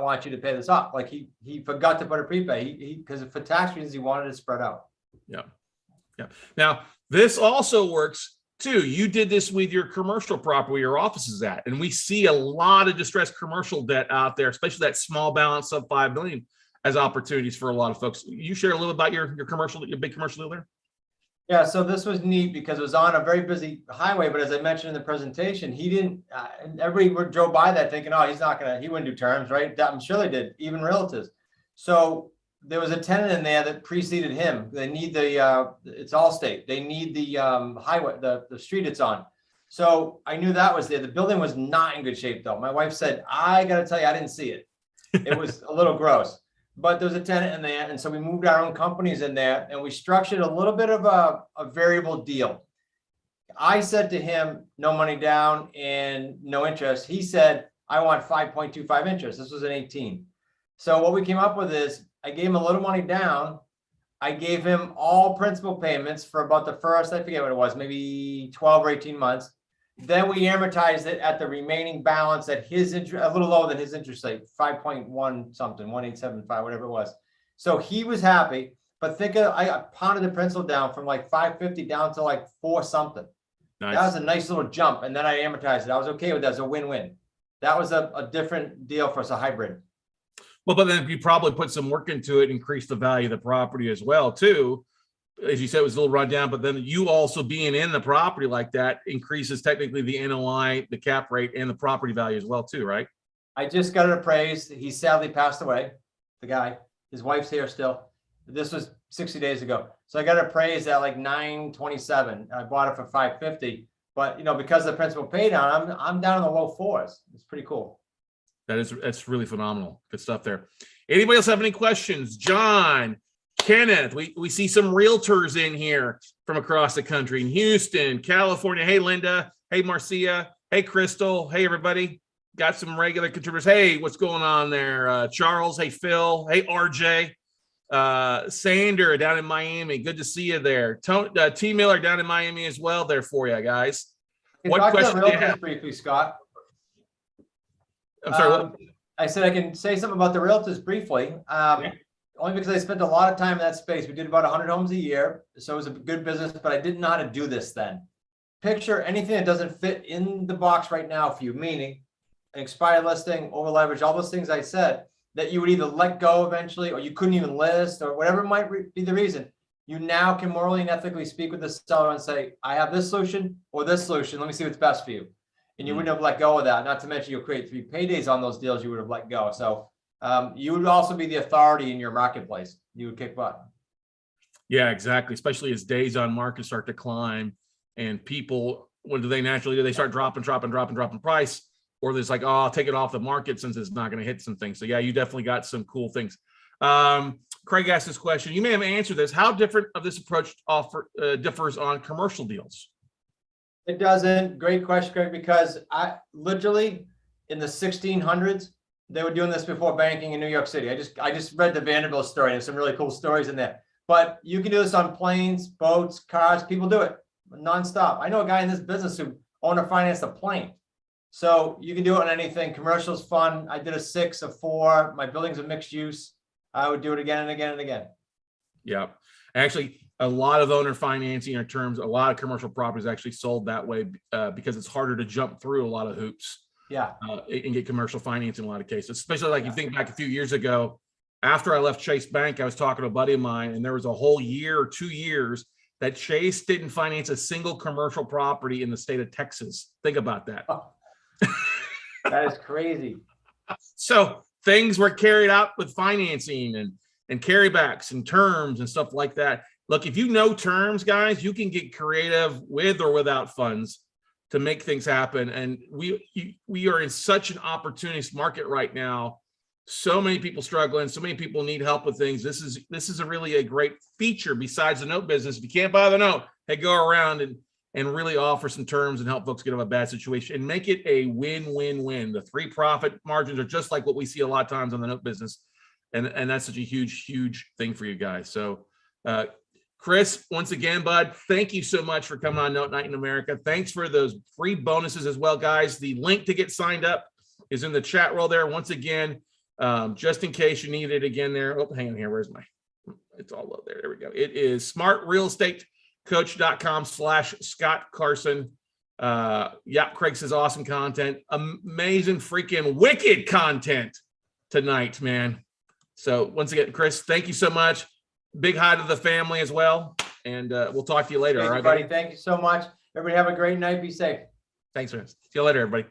want you to pay this off. Like, he forgot to put a prepay. Because for tax reasons, he wanted it spread out. Yeah. Yeah. Now, this also works too. You did this with your commercial property where your office is at. And we see a lot of distressed commercial debt out there, especially that small balance sub 5 million, as opportunities for a lot of folks. You share a little about your commercial, your big commercial deal there? Yeah, so this was neat because it was on a very busy highway, but as I mentioned in the presentation, he didn't, and everybody drove by that thinking, oh, he wouldn't do terms, right? I'm sure they did, even realtors. So there was a tenant in there that preceded him. They need it's Allstate. They need the highway, the street it's on. So I knew that was there. The building was not in good shape though. My wife said, I got to tell you, I didn't see it. It was a little gross. But there was a tenant in there, and so we moved our own companies in there, and we structured a little bit of a variable deal. I said to him, no money down and no interest. He said, I want 5.25 interest. This was an 18. So what we came up with is I gave him a little money down. I gave him all principal payments for about the first, I forget what it was, maybe 12 or 18 months. Then we amortized it at the remaining balance at his interest, a little lower than his interest rate, 5.1 something, 1875, whatever it was. So he was happy, but think of, I pounded the principal down from like 550 down to like 4 something. Nice. That was a nice little jump. And then I amortized it. I was okay with that. It was a win-win. That was a different deal for us, a hybrid. Well, but then you probably put some work into it, increase the value of the property as well, too. As you said, it was a little run down, but then you also being in the property like that increases technically the NOI, the cap rate, and the property value as well, too, right? I just got it appraised. He sadly passed away, the guy. His wife's here still. This was 60 days ago. So I got it appraised at like 927. I bought it for 550. But, you know, because of the principal pay down, I'm down in the low 4s. It's pretty cool. That's really phenomenal. Good stuff there. Anybody else have any questions? John, Kenneth, we see some realtors in here from across the country in Houston, California. Hey, Linda. Hey, Marcia. Hey, Crystal. Hey, everybody. Got some regular contributors. Hey, what's going on there? Charles. Hey, Phil. Hey, RJ. Sander down in Miami. Good to see you there. T. Miller down in Miami as well there for you guys. What question do you have? Briefly, Scott. I'm sorry. What? I said I can say something about the realtors briefly. Yeah. Only because I spent a lot of time in that space. We did about 100 homes a year. So it was a good business, but I didn't know how to do this then. Picture anything that doesn't fit in the box right now for you, meaning an expired listing, over leverage, all those things I said that you would either let go eventually, or you couldn't even list, or whatever might be the reason. You now can morally and ethically speak with the seller and say, I have this solution or this solution. Let me see what's best for you. And you wouldn't have let go of that. Not to mention you'll create 3 paydays on those deals you would have let go. So you would also be the authority in your marketplace. You would kick butt. Yeah, exactly. Especially as days on market start to climb and people, what do they naturally do? They start dropping price, or there's like, oh, I'll take it off the market since it's not going to hit some things. So yeah, you definitely got some cool things. Craig asked this question. You may have answered this. How different of this approach differs on commercial deals? It doesn't. Great question, Craig, because I literally in the 1600s, they were doing this before banking in New York City. I just read the Vanderbilt story. There's some really cool stories in there. But you can do this on planes, boats, cars. People do it nonstop. I know a guy in this business who owner financed a plane. So you can do it on anything. Commercial's fun. I did a 6, a 4. My building's a mixed use. I would do it again and again and again. Yeah. Actually, a lot of owner financing in terms, a lot of commercial properties actually sold that way because it's harder to jump through a lot of hoops. Yeah. And get commercial financing in a lot of cases, especially like you think back a few years ago, after I left Chase Bank, I was talking to a buddy of mine, and there was a whole year or 2 years that Chase didn't finance a single commercial property in the state of Texas. Think about that. Oh. That is crazy. So things were carried out with financing and carrybacks and terms and stuff like that. Look, if you know terms, guys, you can get creative with or without funds to make things happen. And we are in such an opportunist market right now So many people struggling. So many people need help with things. This is a great feature besides the note business. If you can't buy the note, hey, go around and really offer some terms and help folks get out of a bad situation and make it a win-win-win. The 3 profit margins are just like what we see a lot of times on the note business. And that's such a huge thing for you guys. So, Chris, once again, bud, thank you so much for coming on Note Night in America. Thanks for those free bonuses as well, guys. The link to get signed up is in the chat roll there. Once again, just in case you need it again there. Oh, hang on here. Where's it's all low there. There we go. It is smartrealestatecoach.com/Scott Carson. Yeah, Craig says awesome content. Amazing freaking wicked content tonight, man. So once again, Chris, thank you so much. Big hi to the family as well. And we'll talk to you later. Thanks, all right, everybody. Thank you so much. Everybody have a great night. Be safe. Thanks, man. See you later, everybody.